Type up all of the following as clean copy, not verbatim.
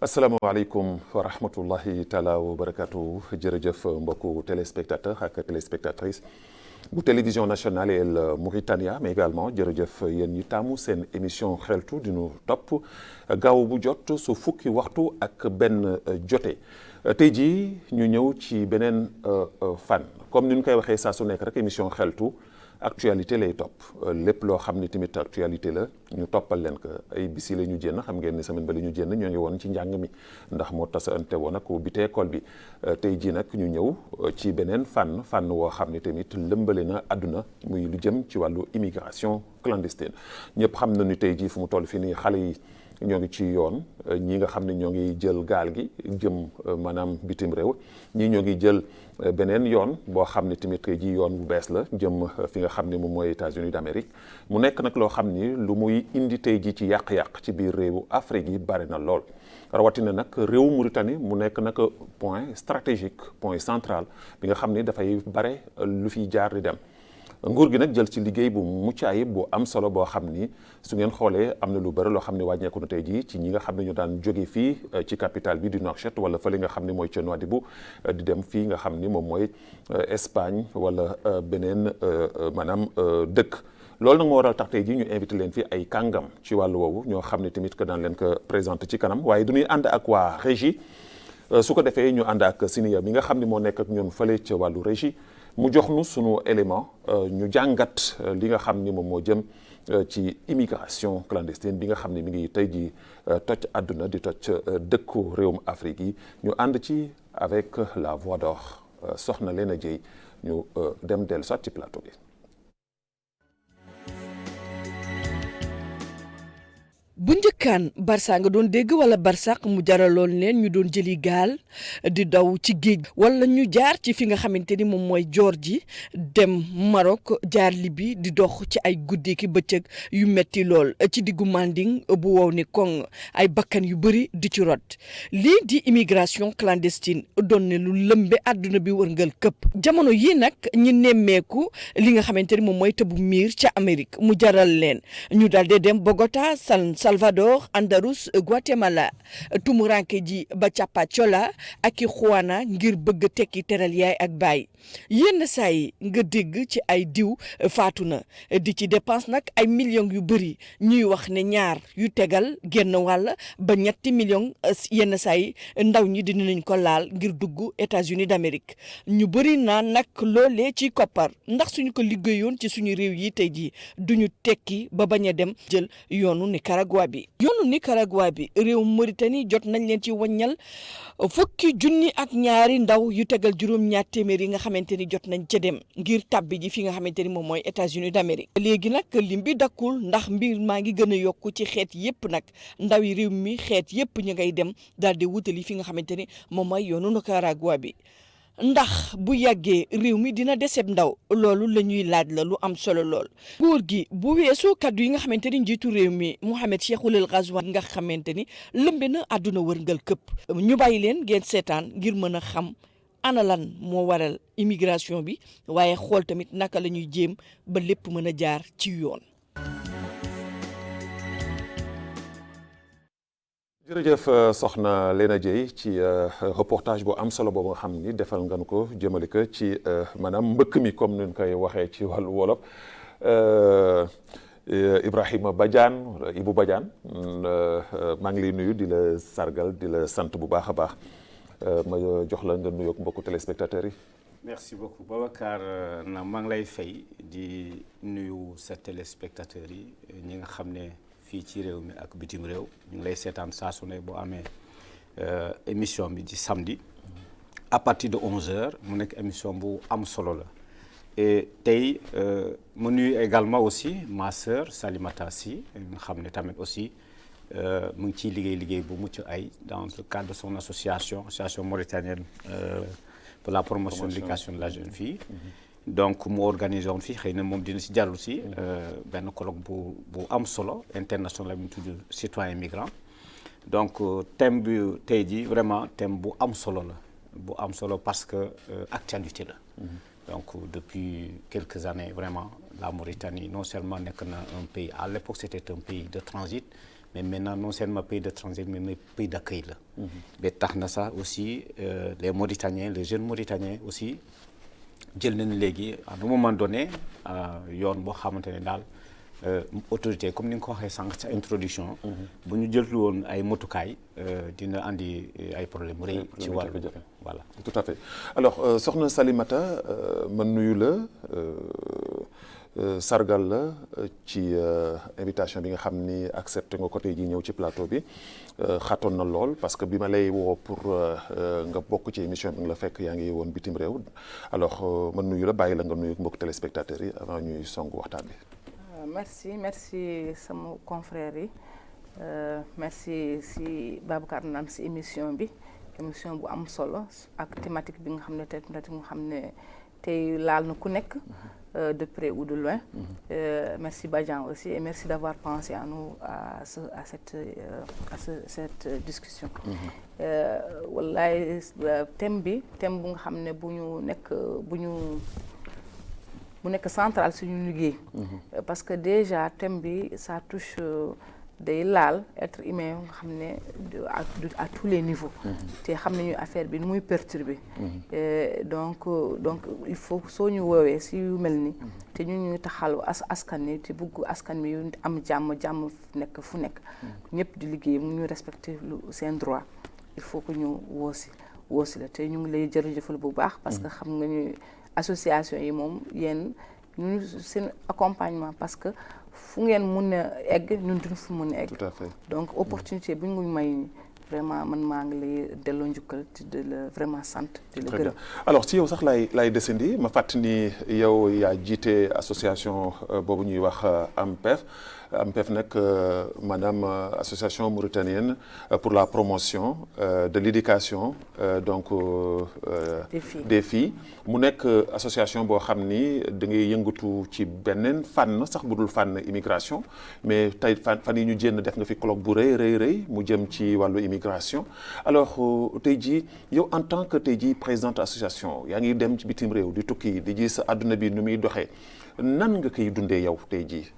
asalaamaaleykum wa rahmatullahi taala wa barakatu jërëjëf mbokku téléspectateur ak téléspectatrice bu télévision nationale El Mauritania mais également jërëjëf yéen ñi taamu seen émission xeltu di nu topp gaaw bu jot su fukki waxtu ak benn jote tey jii ñu ñëw ci beneen fan comme ni ñu koy waxee saa su nekk rek émission xeltu actualité lay topp lépp loo xam ni tamit actualité la ñu toppal leen ko ay bisi la ñu jénn xam ngeen ni semaine ba la ñu jénn ñoo ngi woon ci njàng mi ndax moo tasante woon ak ubbite école bi tey jii nag ñu ñëw ci beneen fànn woo xam ni tamit lëmbale na àdduna muy lu jëm ci wàllu immigration clandestine ñëpp xam na ni tey jii fu mu toll fii nii xale yi ñoo ngi ci yoon ñi nga xam ne ñoo ngi jël gaal gi jëm maanaam bitim réew ñii ñoo ngi jël beneen yoon boo xam ne tamit ji yoon bu bees la jëm fi nga xam ne moom mooy États-Unis d'Amérique mu nekk nag loo xam ni lu muy indi tey ji ci yàq-yàq ci biir réewu Afrique yi bari na lool rawatina nag réewu Mauritanie mu nekk nag point stratégique point central bi nga xam ni dafay bare lu fiy jaar di dem nguur gi nag jël ci liggéey bu mucc ayib bu am solo boo xam ni su ngeen xoolee am na lu bëri loo xam ne wàññeeku na tey jii ci ñi nga xam ne ñu daan jóge fii ci capitale bi du Nouakchott wala fële nga xam ne mooy ca Nouadhibou di dem fii nga xam ni moom mooy Espagne wala beneen maanaam dëkk. loolu nag moo waral tax tey jii ñu invité leen fii ay kàngam ci wàllu woowu ñoo xam ne tamit que daan leen ko présenté ci kanam waaye du ñuy ànd ak waa régie su ko defee ñu ànd ak Sinia mi nga xam ne moo nekk ak ñun fële ca wàllu régie. mu jox nu sunu élément ñu jàngat li nga xam ni moom moo jëm ci immigration clandestine bi nga xam ne mi ngi tey ji toj àdduna di toj dëkku réewum Afrique yi ñu ànd ci avec la voix d'or soxna Léna Dieye ñu dem dellu soit ci plateau bi. bu njëkkaan Barça nga doon dégg wala Barsaq mu jaraloon leen ñu doon jëli gaal di daw ci géej wala ñu jaar ci fi nga xamante ni moom mooy Géorgie dem Maroc jaar Libye di dox ci ay guddi ki bëccëg yu metti lool ci diggu Manding bu wow ni koŋ ay bakkan yu bëri di ci rot lii di immigration clandestine doon ne lu lëmbe àdduna bi wërngal këpp jamono yi nag ñi nemmeeku li nga xamante ni moom mooy tëbu miir ca Amérique mu jaral leen ñu daal di dem Bogota Salvador Andalus Guatemala tumuranke ji ba Capacola ak i Juana ngir bëgg tekki teral yaay ak baay yenn saa yi nga dégg ci ay diw faatu na di ci dépense nag ay millions yu bëri ñuy wax ne ñaar yu tegal genn wàll ba ñetti millions yenn saa yi ndaw ñi dinañ ko laal ngir dugg États-Unis d'Amérique ñu bëri naan nag loolee ci koppar ndax suñu ko liggéeyoon ci suñu réew yi tey jii duñu tekki ba bañ a dem jël yoonu Nicaragua bi réew Mauritanie jot nañ leen ci wàññal fukki junni ak ñaari ndaw yu tegal juróom-ñaar téeméer yi nga xamante ni jot nañ ca dem ngir tàbbi ji fi nga xamante ni moom mooy États-Unis d'Amérique léegi nag lim bi dakkul ndax mbir maa ngi gën a yokku ci xeet yépp nag ndaw yi réew mi xeet yépp ñu ngay dem daal di wutali fi nga xamante ni moom mooy yoonu Nicaragua bi ndax bu yàggee réew mi dina deseb ndaw loolu la ñuy laaj la lu am solo lool góor gi bu weesoo kaddu yi nga xamante ni njiitu réew mi Mohamed Cheikh Ould Ghazouani nga xamante ni lëmbe na àdduna wërngal këpp ñu bàyyi leen ngeen seetaan ngir mën a xam ana lan moo waral immigration bi waaye xool tamit naka la ñuy jéem ba lépp mën a jaar ci yoon. jërëjëf soxna Léna Dieye ci reportage bu am solo boobu nga xam ni defal nga nu ko jëmale ko ci maanaam mbëkk mi comme ni ñu koy waxee ci wàllu wolof Ibrahima Badiane wala Ibou Badiane maa ngi lay nuyu di la sargal di la sant bu baax a baax ma jox la nga nuyoog mbokku téléspectateurs yi. merci beaucoup Babacar maa ngi lay fay di nuyu sa téléspectateurs yi ñi nga xam ne. fii ci réew mi ak bitim réew ñu ngi lay seetaan saa su ne boo amee émission bi ci samedi à partir de 11h mu nekk émission bu am solo la et tey ma nuyu également aussi ma sœur Salimata Sy nga xam ne tamit aussi mu ngi ciy liggéey bu mucc ay dans le cadre de son association mauritanienne pour la promotion de l'éducation de la jeune fille. donc mu organisé woon fii xëy na moom dina si jarul si benn colloque bu am solo international bi ñu tudd citoyen migrant donc thème bi tey jii vraiment thème bu am solo la parce que actualité la donc depuis quelques années vraiment la Mauritanie non seulement nekk na un pays à l'époque c'était un pays de transit mais maintenant non seulement pays de transit mais pays d'accueil la. ba tax na sax aussi les Mauritaniens les jeunes Mauritaniens aussi jël nañ léegi à un moment donné yoon boo xamante ne daal autorité comme ni nga ko waxee sànq sa introduction. bu ñu jëltu woon ay motukaay dina andi ay problème mu rëy ci wàllu voilà. tout à fait alors soxna Salimata man nuyu la sargal la ci invitation bi nga xam ni accepté nga ko tey jii ñëw ci plateau bi xatoon na lool parce que bi ma lay woo pour nga bokk ci émission bi nga la fekk yaa ngi woon bitim réew alors man nuyu la bàyyi la nga nuyu mbokk téléspectateurs yi avant ñuy song waxtaan bi. merci sama confrère yi merci si Babacar naan si émission bu am solo ak thématique bi nga xam ne thématique nga xam ne tey laal na ku nekk de près ou de loin. Merci Badian aussi et merci d'avoir pensé à nous à cette discussion. wallaay thème bu nga xam ne bu nekk central suñu liggéey. parce que déjà thème bi ça touche day laal être humain nga xam ne à tous les niveaux. te xam nañu affaire bi nu muy perturber. donc il faut soo ñu woowee si yu mel ni te ñu taxalu askan wi te bugg askan wi am jàmm nekk fu nekk. ñëpp di liggéey mu ñu respecter seen droit il faut que ñu woosi la te ñu ngi lay jërëjëfal bu baax. parce que xam nga ñu association yi moom yéen ñu seen accompagnement parce que fu ngeen mun a egg ñun duñ fu mun a egg. tout à fait donc opportunité bu ñu may vraiment man maa ngi lay delloo njukkal di la vraiment sant di la gërëm. alors si yow sax lay desandi ma fàttali ni yow yaa jiite association boobu ñuy wax AMPEF nag maanaam association mauritanienne pour la promotion de l'éducation donc des filles mu nekk association boo xam ni da ngay yëngatu ci beneen fànn sax bu dul fànn immigration mais tey fan yi ñu jénn def nga fi colloque bu rëy mu jëm ci wàllu immigration alors tey jii yow en tant que tey jii présidente association yaa ngi dem ci bitim réew di tukki di gis àdduna bi nu muy doxee nan nga koy dundee yow tey jii.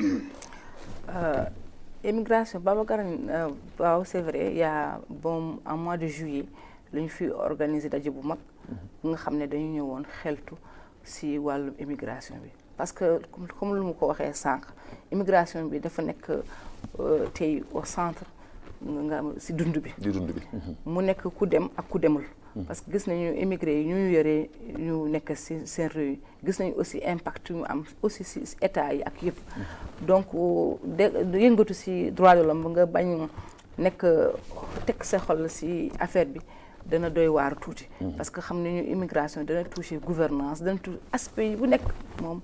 Immigration Babacar waaw c'est vrai il y a en mois de juillet la ñu fi organiser daje bu mag nga xam ne dañu ñëwoon xeltu si wàllum immigration bi parce que comme lu mu ko waxee sànq immigration bi dafa nekk tey au centre nga si dund bi mu nekk ku dem ak ku demul parce que gis nañu immigré yi ñu yoree ñu nekk si seen réew yi gis nañu aussi impact ñu am aussi si état yi ak yëpp donc yëngatu si droit de l'homme nga bañ nekk teg sa xol si affaire bi dana doy waar tuuti parce que xam nañu immigration dana toucher gouvernance dana toucher aspect yi bu nekk moom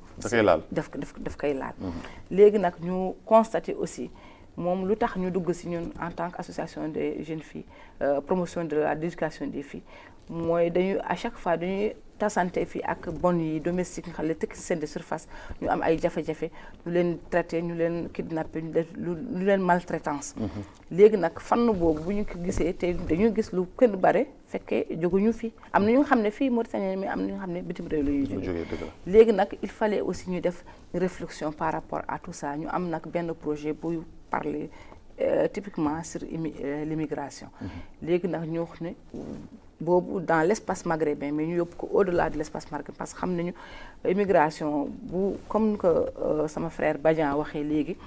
daf koy laal léegi nag ñu constater aussi moom lu tax ñu dugg si ñun en tant qu'association des jeunes filles promotion de l'éducation des filles mooy dañuy à chaque fois dañuy tasante fii ak bon yi domestique nga xam ne tekki seen de surface ñu am ay jafe-jafe ñu leen traité ñu leen kidnappé ñu leen maltraitance léegi nag fànn boobu bu ñu ko gisee te dañuy gis lu kenn bare fekkee jóguñu fi am na ñu nga xam ne fii Mauritanie mais am na ñu nga xam ne bitim réew la ñuy jógee léegi nag il fallait aussi ñu def une réflexion par rapport à tout ça ñu am nag benn projet buy parler typiquement sur l'immigration léegi nag ñu wax ne boobu dans l'espace maghrébin mais ñu yóbbu ko au-delà de l'espace maghrébin parce que xam nañu immigration bu comme que sama frère Badian waxee léegi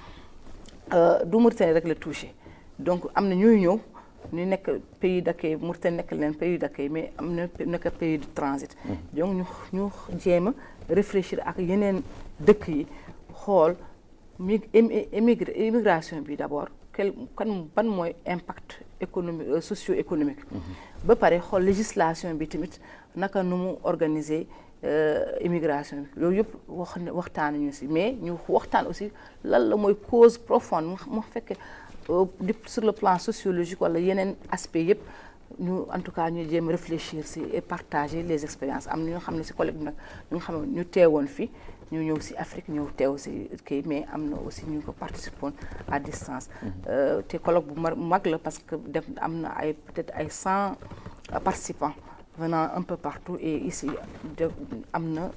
du Mauritanie rek la touché donc am na ñuy ñëw ñu nekk pays d'accueil Mauritanie nekk leen pays d'accueil mais am na nekk pays de transit donc ñu jéem a réfléchir ak yeneen dëkk yi xool immigration bi d'abord ban mooy impact économique socio-économique ba pare xool législation bi tamit naka nu mu organiser immigration bi loolu yëpp waxtaan ñu si mais ñu waxtaan aussi lan la mooy cause profonde mu fekkee sur le plan sociologique wala yeneen aspect yëpp ñu en tout cas ñu jéem réfléchir si et partager les expériences am na ñoo xam ne si collègue bi nag ñu nga xam ne ñu teewoon fi ñu ñëw si Afrique ñëw teew si kii mais am na aussi ñu ko participer à distance te colloque bu mag la parce que def am na ay peut-être ay 100 participants venant un peu partout et ici am na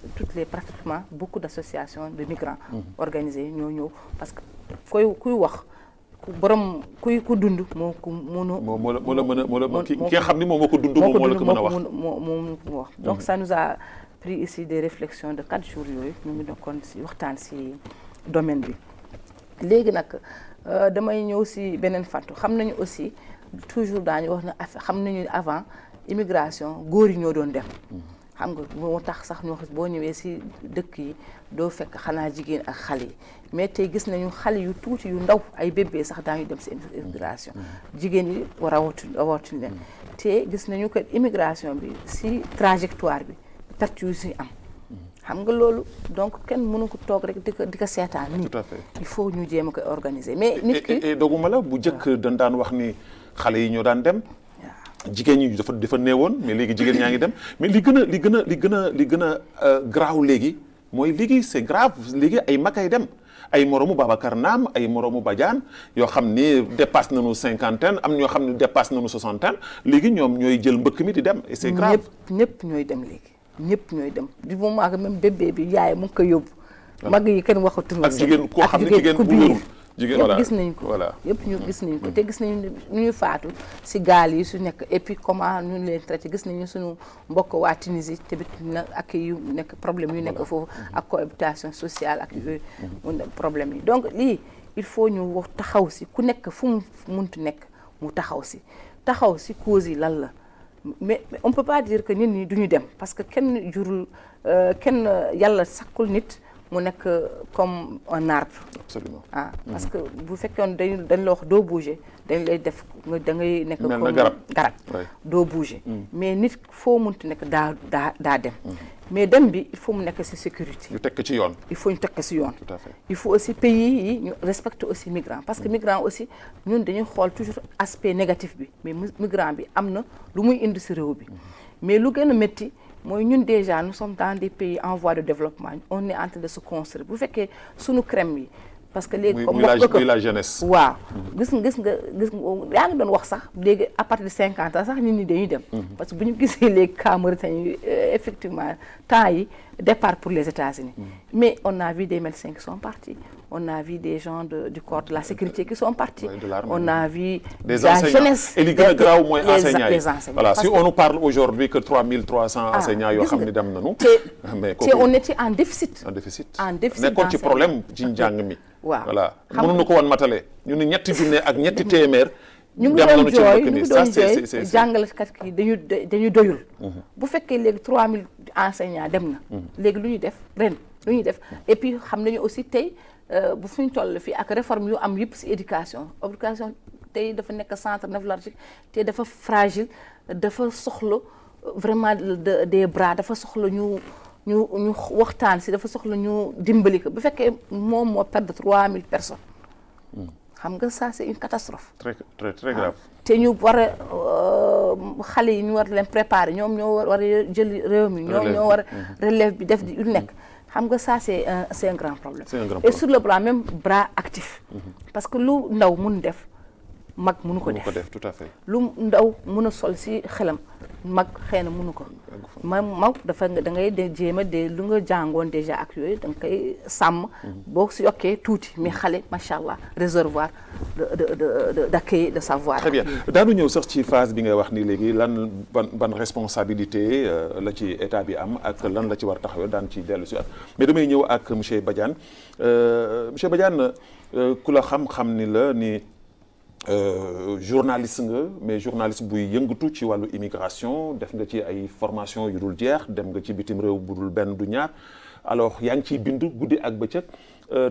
pratiquement beaucoup d'associations de migrants organisées ñoo ñëw parce que kuy wax ku borom ku dund moo ko mën a. moo la mën a ki nga xam ni moom moo ko dund moom moo la ko mën a wax moo ko wax. donc ça nous a pris ici des réflexions de 4 jours yooyu ñu ngi nekkoon si waxtaan si domaine bi. léegi nag damay ñëw si beneen fàttu xam nañu aussi toujours daañu wax na xam nañu avant immigration góor yi ñoo doon dem. xam nga moo tax sax ñu wax boo ñëwee si dëkk yi doo fekk xanaa jigéen ak xale yi mais tey gis nañu xale yu tuuti yu ndaw ay bébé sax daañu dem si immigration jigéen yi war a rawatuñ leen te gis nañu que immigration bi si trajectoire bi perte yu si am xam nga loolu donc kenn mënu ko toog rek di ko seetaan nii. tout à fait il faut ñu jéem a koy organiser mais nit ki et doguma la bu njëkk dañ daan wax ni xale yi ñoo daan dem jigéen ñi dafa néewoon mais léegi jigéen ñaa ngi dem mais li gën a graaw léegi mooy léegi c'est grave léegi ay mag ay dem ay moromu Babacar Naam ay moromu Badiane yoo xam ni dépasse nañu 50aine am ñoo xam ne dépasse nañu 60aine léegi ñoom ñooy jël mbëkk mi di dem et c'est grave. ñëpp ñooy dem léegi ñëpp ñooy dem du moment que même bébé bi yaay mu ngi koy yóbbu. mag yi kenn waxatul. ak jigéen koo xam ne jigéen bu wérul jigéen voilà yëpp gis nañ ko voilà yëpp ñu gis nañ ko te gis nañu ñuy faatu si gaal yi su nekk et puis comment ñu leen traité gis nañu suñu mbokk waa Tunisie tamit na ak yu nekk problème yu nekk foofu ak cohabitation sociale ak yooyu problème yi donc lii il faut ñu wax taxaw si ku nekk fu mu muntu nekk mu taxaw si cause yi lan la mais on peut pas dire que nit ñi duñu dem parce que kenn jurul kenn yàlla sakkul nit mu nekk comme un arbre. absolument parce que bu fekkoon dañ la wax doo bouger dañ lay def da ngay nekk comme garab doo bouger mais nit foo munti nekk daa dem mais dem bi il faut mu nekk ci sécurité. ñu tekk ci yoon. il faut ñu tekk ci yoon. tout à fait il faut aussi pays yi ñu respecter aussi migrant parce que migrant aussi ñun dañuy xool toujours aspect négatif bi mais migrant bi am na lu muy indi ci réew bi mais lu gën a métti mooy ñun déjà nous sommes dans des pays en voie de développement on est en train de se construire bu fekkee sunu crème yi parce que léegi comme wax muy la jeunesse waaw gis nga yaa ngi doon wax sax léegi à partir de 50 ans sax nit ñi dañuy dem parce que bu ñu gisee léegi cas Mauritanie effectivement temps yi départ pour les États-Unis mais on a vu des médecins qui sont partis on a vu des gens du corps de la sécurité qui sont partis on a vu la jeunesse et li gën a graaw mooy enseignants yi voilà si on nous parle aujourd'hui que 3300 enseignants yoo xam ne dem nañu mais te on était en déficit nekkoon ci problème ci njàng mi waaw voilà mënuñu ko woon matale ñu ne ñetti junne ak ñetti téeméer ñu ngi doon jooy jàngalekat yi dañu doyul bu fekkee léegi 3000 enseignants dem na léegi lu ñuy def ren lu ñuy def et puis xam nañu aussi tey bu fi ñu toll fii ak réforme yu am yëpp ci éducation tey dafa nekk centre névralgique te dafa fragile dafa soxla vraiment des bras dafa soxla ñu waxtaan ci dafa soxla ñu dimbali ko bu fekkee moom moo perdre 3000 personnes xam nga ça c'est une catastrophe. très très très grave. te ñu war a xale yi ñu war leen préparer ñoom ñoo war a jël réew mi. ñoom ñoo war a relève bi def di lu nekk. xam nga ça c'est un grand problème. Et sur le plan même bras actif. parce que lu ndaw mun def mag mënu ko def tout à fait. lu ndaw mun a sol ci xelam mag xëy na mënu ko. mag dafa da ngay jéem a lu nga jàngoon déjà ak yooyu da nga koy sàmm. boo ci yokkee tuuti mais xale macha allah réservoir d'accueil de savoir. très bien daanu ñëw sax ci phase bi ngay wax ni léegi lan ban responsabilité la ci état bi am ak lan la ci war taxawee daan ci dellu si at mais damay ñëw ak monsieur Badiane monsieur Badiane ku la xam ni la ni. Journaliste nga mais journaliste buy yëngatu ci wàllu immigration def nga ci ay formation yu dul jeex dem nga ci bitim réew bu dul benn du ñaar alors yaa ngi ciy bindu guddi ak bëccëg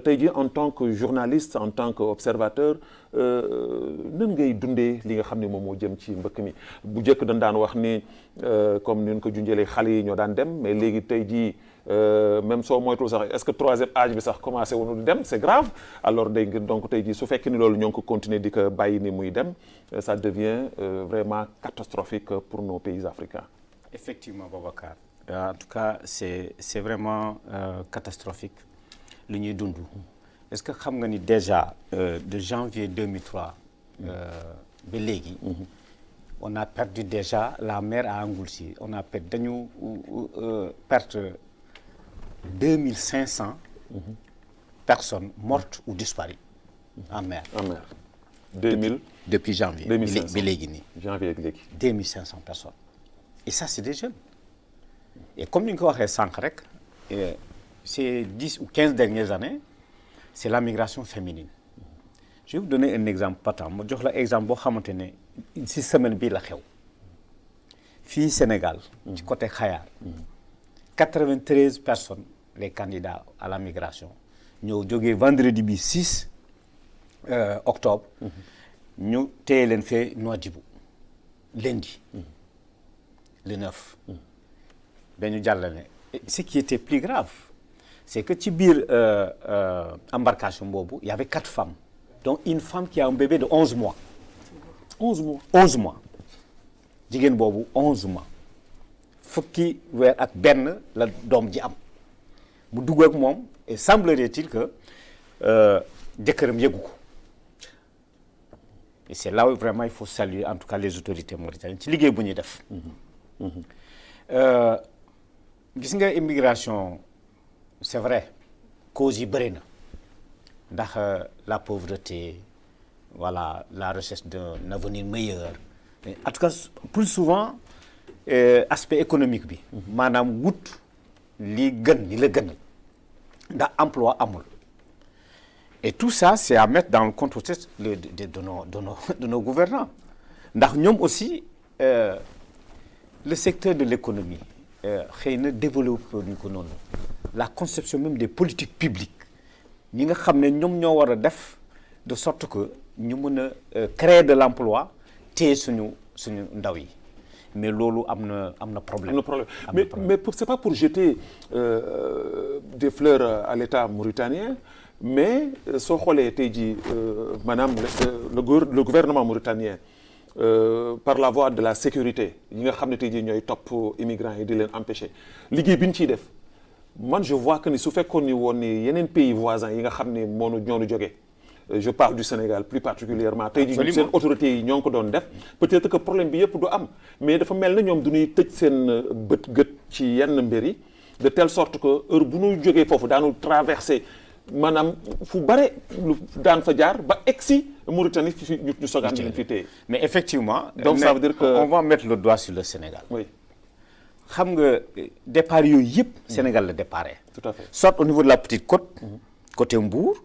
tey jii en tant que journaliste en tant que observateur nan ngay dundee li nga xam ne moom moo jëm ci mbëkk mi bu njëkk dañ daan wax ni comme ni ñu ko junjëlee xale yi ñoo daan dem mais léegi tey jii même soo moytuwul sax est-ce que troisième âge bi sax commencé woonu di dem c'est grave alors dégg nga donc tey jii su fekkee ni loolu ñoo ngi ko continuer di ko bàyyi ni muy dem ça devient vraiment catastrophique pour nos pays africains. Effectivement Babacar en tout cas c'est vraiment catastrophique li ñuy dund. Est-ce que xam nga ni déjà de janvier 2003 ba léegi on a perdu déjà la mer à Angoulsi on a perdu dañu perte 2500 personnes mortes ou disparues en mer. depuis janvier. 2500 bi léegi nii. janvier ak léegi. 2500 personnes. Et ça c'est des jeunes. Et comme ni nga ko waxee sànq rek ces 10 ou 15 dernières années c'est la migration féminine. Je vais vous donner un exemple patent ma jox la exemple boo xamante ne ci semaine bii la xew fii Sénégal. ci côté Xayar. 93 personnes les candidats à la migration ñoo jógee vendredi bi 6 octobre. ñu téye leen fee Nouadhibou lundi. le 9. ba ñu jàllale. Ce qui était plus grave c'est que ci biir embarcation boobu il y avait 4 femmes. Donc une femme qui a un bébé de 11 mois. 11 mois 11 mois jigéen boobu 11 mois fukki weer ak benn la doom ji am mu dugg ak moom et semblerait-il que jëkkëram yëgu ko et c'est là où vraiment il faut saluer en tout cas les autorités mauritaniennes ci liggéey bu ñuy def. Gis nga immigration c'est vrai causes yi bëri na. ndax la pauvreté voilà la recherche d'un avenir meilleur en tout cas plus souvent aspect économique bi maanaam wut li gën li la gënal ndax emploi amul et tout ça c'est à mettre dans le contexte de nos gouvernants ndax ñoom aussi le secteur de l'économie xëy na développé ñu ko noonu la conception même des politiques publiques ñi nga xam ne ñoom ñoo war a def de sorte que ñu mën a créer de l'emploi te suñu ndaw yi mais loolu am na problème. mais c'est pas pour jeter des fleurs à l'État mauritanien mais soo xoolee tey jii maanaam le gouvernement mauritanien par la voie de la sécurité ñi nga xam ne tey jii ñooy topp immigrants yi di leen empêcher liggéey bi ñu ciy def. man je vois que ni su fekkoon ni woon ni yeneen pays voisins yi nga xam ne ñoo jóge je parle du Sénégal plus particulièrement tey jii seen autorités yi ñoo ngi ko doon def peut-être que problème bi yëpp du am mais dafa mel na ñoom du ñuy tëj seen gët ci yenn mbir yi de telle sorte que heure bu ñu jógee foofu daanu traverser maanaam fu bare lu daan fa jaar ba egsi Mauritanie fi ñu sogaan leen fi téye mais effectivement donc ça veut dire que on va mettre le doigt sur le Sénégal. Oui. xam nga départ yooyu yëpp Sénégal la déparé. Tout à fait. Soit au niveau de la petite côte. côté Mbour.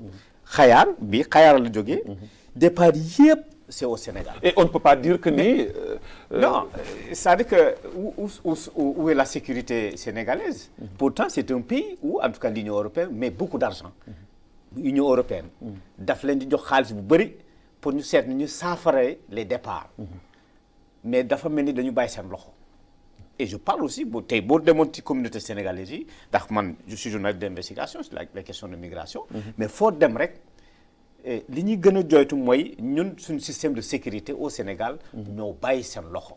Xayar la jógee. départ yëpp c'est au Sénégal. Et on ne peut pas dire que ni. Non c'est-à-dire que où est la sécurité sénégalaise. Pourtant c'est un pays où en tout cas l'Union européenne met beaucoup d'argent. Union européenne. daf leen di jox xaalis bu bëri pour ñu seet ñu saafara les départs. mais dafa mel ni dañu bàyyi seen loxo. et je parle aussi tey boo demoon ci communauté sénégalaise yi ndax man je suis journaliste d'investigation sur la question de migration. mais foo dem rek li ñuy gën a jooytu mooy ñun suñu système de sécurité au Sénégal. ñoo bàyyi seen loxo.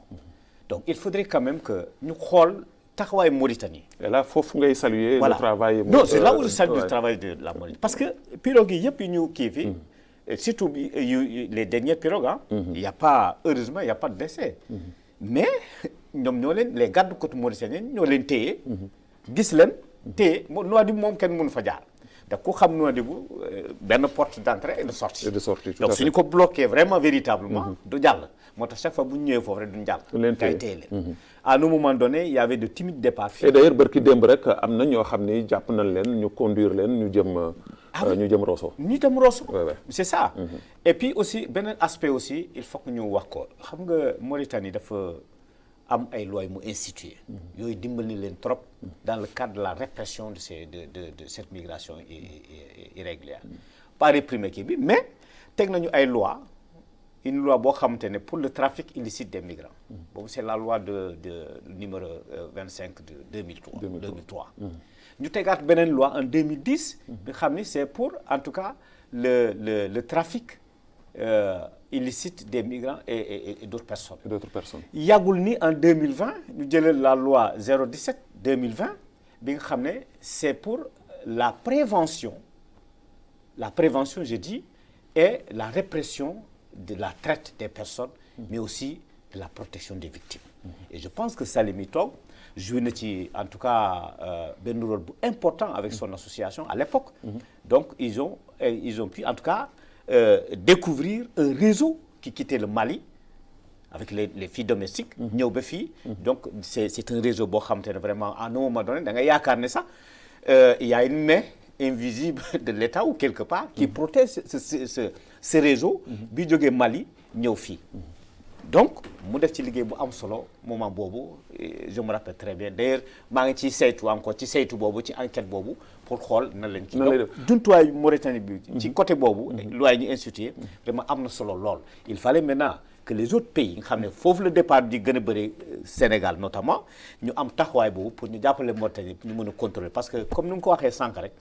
donc il faudrait quand même que ñu xool taxawaayu Mauritanie. et là foofu ngay saluer. voilà le travail. non c'est là où je salue le travail de la Mauritanie. parce que pirogue yi yëpp yi ñu kii fii. surtout les dernières pirogues il y a pas heureusement il y a pas de décès. mais ñoom ñoo leen les gardes-côtes mauritaniens ñoo leen téye. gis leen téye Nouadhibou moom kenn mënu fa jaar. da ku xam Nouadhibou benn porte d'entrée et de sortie. donc suñu ko bloqué vraiment véritablement. du jàll moo tax chaque fois bu ñu ñëwee foofu rek duñu jàll. leen téye leen. à un moment donné il y avait de timides départs. et d'ailleurs barki démb rek am na ñoo xam ni jàpp nañ leen ñu conduire leen ñu jëm Rosso. ñu dem Rosso. Ouais. c'est ça. et puis aussi beneen aspect aussi il faut que ñu wax ko xam nga Mauritanie dafa am ay lois mu institué. yooyu dimbali leen trop. dans le cadre de la répression de cette migration irrégulière. pas réprimer kii bi mais teg nañu ay lois une loi boo xamante ne pour le trafic illicite des migrants. boobu c'est la loi de numéro 25 de 2003. ñu tegaat beneen loi en 2010. bi xam ni c'est pour en tout cas le trafic illicite des migrants et d'autres personnes. yàggul ni en 2020 ñu jëlee la loi 017/2020 bi nga xam ne c'est pour la prévention je dis et la répression de la traite des personnes. mais aussi de la protection des victimes. et je pense que Salimi Togo joué na ci en tout cas benn rôle bu important avec son association à l'époque. donc ils ont pu en tout cas découvrir un réseau qui quittait le Mali avec les filles domestiques ñëw ba fii donc c'est un réseau boo xam te ne vraiment à un moment donné da nga yaakaar ne sax il y a une main invisible de l'État ou quelque part qui protège ce réseau bi jógee Mali ñëw fii donc mu def ci liggéey bu am solo moment boobu je me rappelle très bien d'ailleurs maa ngi ciy saytu encore ci saytu boobu ci enquête boobu pour xool na leen ci donc jumtuwaay Mauritanie bi ci côté boobu loi yi ñu institué vraiment am na solo lool il fallait maintenant que les autres pays nga xam ne foofu le départ di gën a bëri Sénégal notamment ñu am taxawaay boobu pour ñu jàppale Mauritanie ñu mën a contrôler parce que comme ni mu ko waxee sànq rek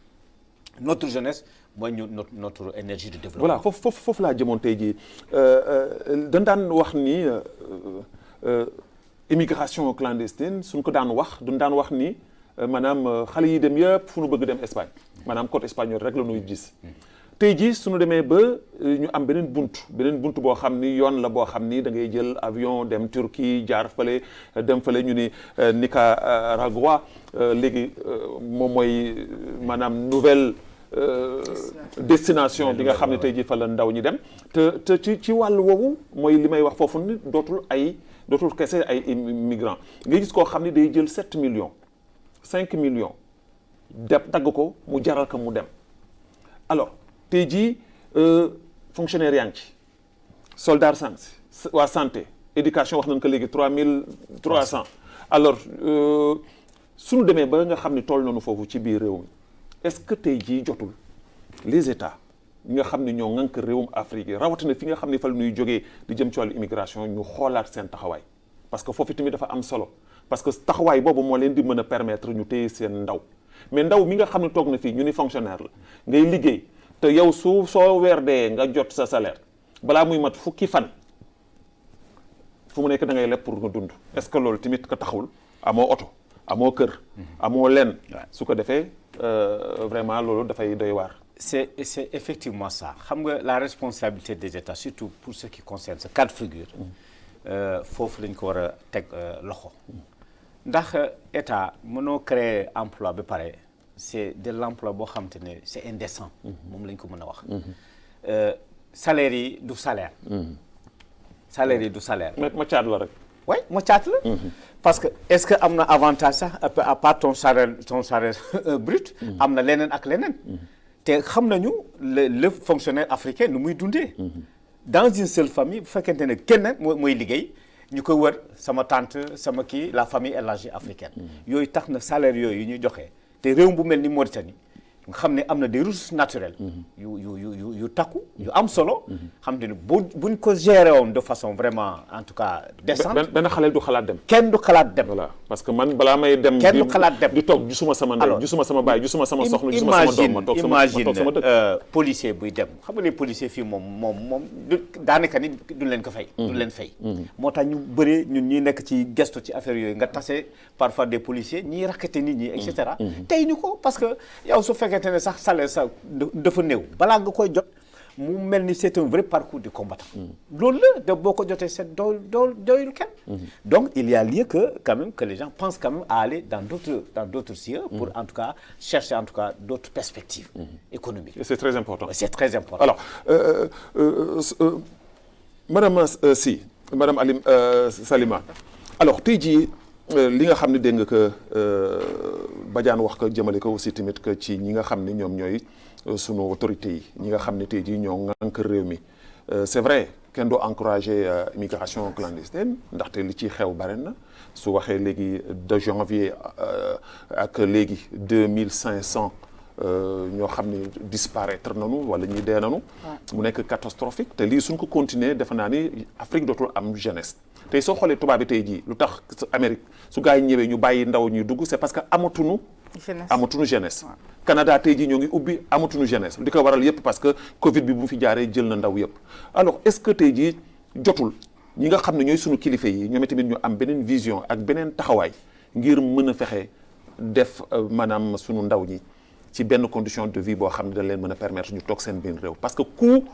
notre jeunesse mooy notre énergie de développement. voilà foofu laa jëmoon tey jii dañ daan wax ni immigration clandestine suñ ko daan wax duñ daan wax ni maanaam xale yi dem yëpp fu nu bëgg dem Espagne maanaam côté espagnol rek la ñuy gis. tey jii suñu demee ba ñu am beneen bunt boo xam ni yoon la boo xam ni da ngay jël avion dem Turquie jaar fële dem fële ñu ni Nicaragua léegi moom mooy maanaam nouvelle destination bi nga xam ne tey jii fa la ndaw ñi dem te ci wàllu woowu mooy li may wax foofu ni dootul kese ay immigrants nga gis koo xam ni day jël 7 millions 5 millions dagg ko mu jaral ko mu dem alors tey jii fonctionnaire yaa ngi ci soldat waa santé éducation wax nañ ko léegi 3300 alors suñu demee ba nga xam ne toll nañu foofu ci biir réew mi est-ce que tey jii jotul les états ñi nga xam ne ñoo ŋànk réewum Afrique yi rawatina fi nga xam ne fa la ñuy jógee di jëm ci wàllu immigration ñu xoolaat seen taxawaay parce que foofu tamit dafa am solo parce que taxawaay boobu moo leen di mën a permettre ñu téye seen ndaw mais ndaw mi nga xam ne toog na fii ñu ni fonctionnaire la ngay liggéey te yow soo weer dee nga jot sa salaire balaa muy mat fukki fan fu mu nekk da ngay leb pour nga dund est-ce que loolu tamit ka taxawul amoo oto amoo kër amoo lenn su ko defee vraiment loolu dafay doy waar. C'est effectivement ça xam nga la responsabilité des États surtout pour ce qui concerne ce cas de figure foofu lañ ko war a teg loxo ndax État mënoo créer emploi ba pare c'est de l'emploi boo xam te ne c'est indécent moom lañ ko mën a wax salaire yi du salaire salaire yi du salaire ma caat la rek oui ma caat la parce que est-ce que am na avantage sax à part ton salaire brut am na leneen ak leneen te xam nañu le fonctionnaire africain nu muy dundee dans une seule famille bu fekkente ne kenn mooy liggéey ñu koy wër sama tante sama kii la famille élargie africaine yooyu tax na salaire yooyu yu ñuy joxe te réew bu mel ni Mauritanie nga xam ne am na des ressources naturelles yu takku yu am solo xam te ne buñ ko gérer woon de façon vraiment en tout cas décente benn xale du xalaat dem kenn du xalaat dem voilà parce que man balaa may dem kenn du xalaat dem di toog gisuma sama ndey gisuma sama baay gisuma sama soxna gisuma sama doom ma toog sama dëkk policier buy dem xam nga les policiers fii moom daanaka ni duñ leen ko fay duñ leen fay moo tax ñu bëree ñun ñuy nekk ci gestu ci affaire yooyu nga tase parfois des policiers ñiy rakkate nit ñi et cetera tey ñu ko parce que yow su fekkee te ne sax salaire sax dafa néew balaa nga koy jot mu mel ni c'est un vrai parcours du combattant loolu la de boo ko jotee c'est doyul kenn donc il y a lieu que quand même que les gens pensent quand même à aller dans d'autres cieux pour en tout cas chercher en tout cas d'autres perspectives économiques. Et c'est très important. C'est très important. Alors madame madame Alim Salima alors tey jii li nga xam ne dégg nga que Badiane wax ko jëmale ko aussi tamit que ci ñi nga xam ne ñoom ñooy sunu autorités yi ñi nga xam ne tey jii ñoo ŋànk réew mi c'est vrai kenn doo encourager immigration clandestine ndaxte li ci xew bare na su waxee léegi de janvier ak léegi 2500 ñoo xam ne disparaître nañu wala ñi dee nañu mu nekk catastrophique te lii suñ ko continuer defe naa ni Afrique dootul am jeunesse tey soo xoolee tubaab bi tey jii lu tax Amérique su gars yi ñëwee ñu bàyyi ndaw ñuy dugg c'est parce que amatuñu jeunesse Canada tey jii ñoo ngi ubbi amatuñu jeunesse li ko waral yëpp parce que Covid bi bu mu fi jaaree jël na ndaw yëpp alors est-ce que tey jii jotul ñi nga xam ne ñooy sunu kilifa yi ñoom tamit ñu am beneen vision ak beneen taxawaay ngir mën a fexe def maanaam sunu ndaw ñi ci benn condition de vie boo xam ne da leen mën a permettre ñu toog seen biir réew parce que ku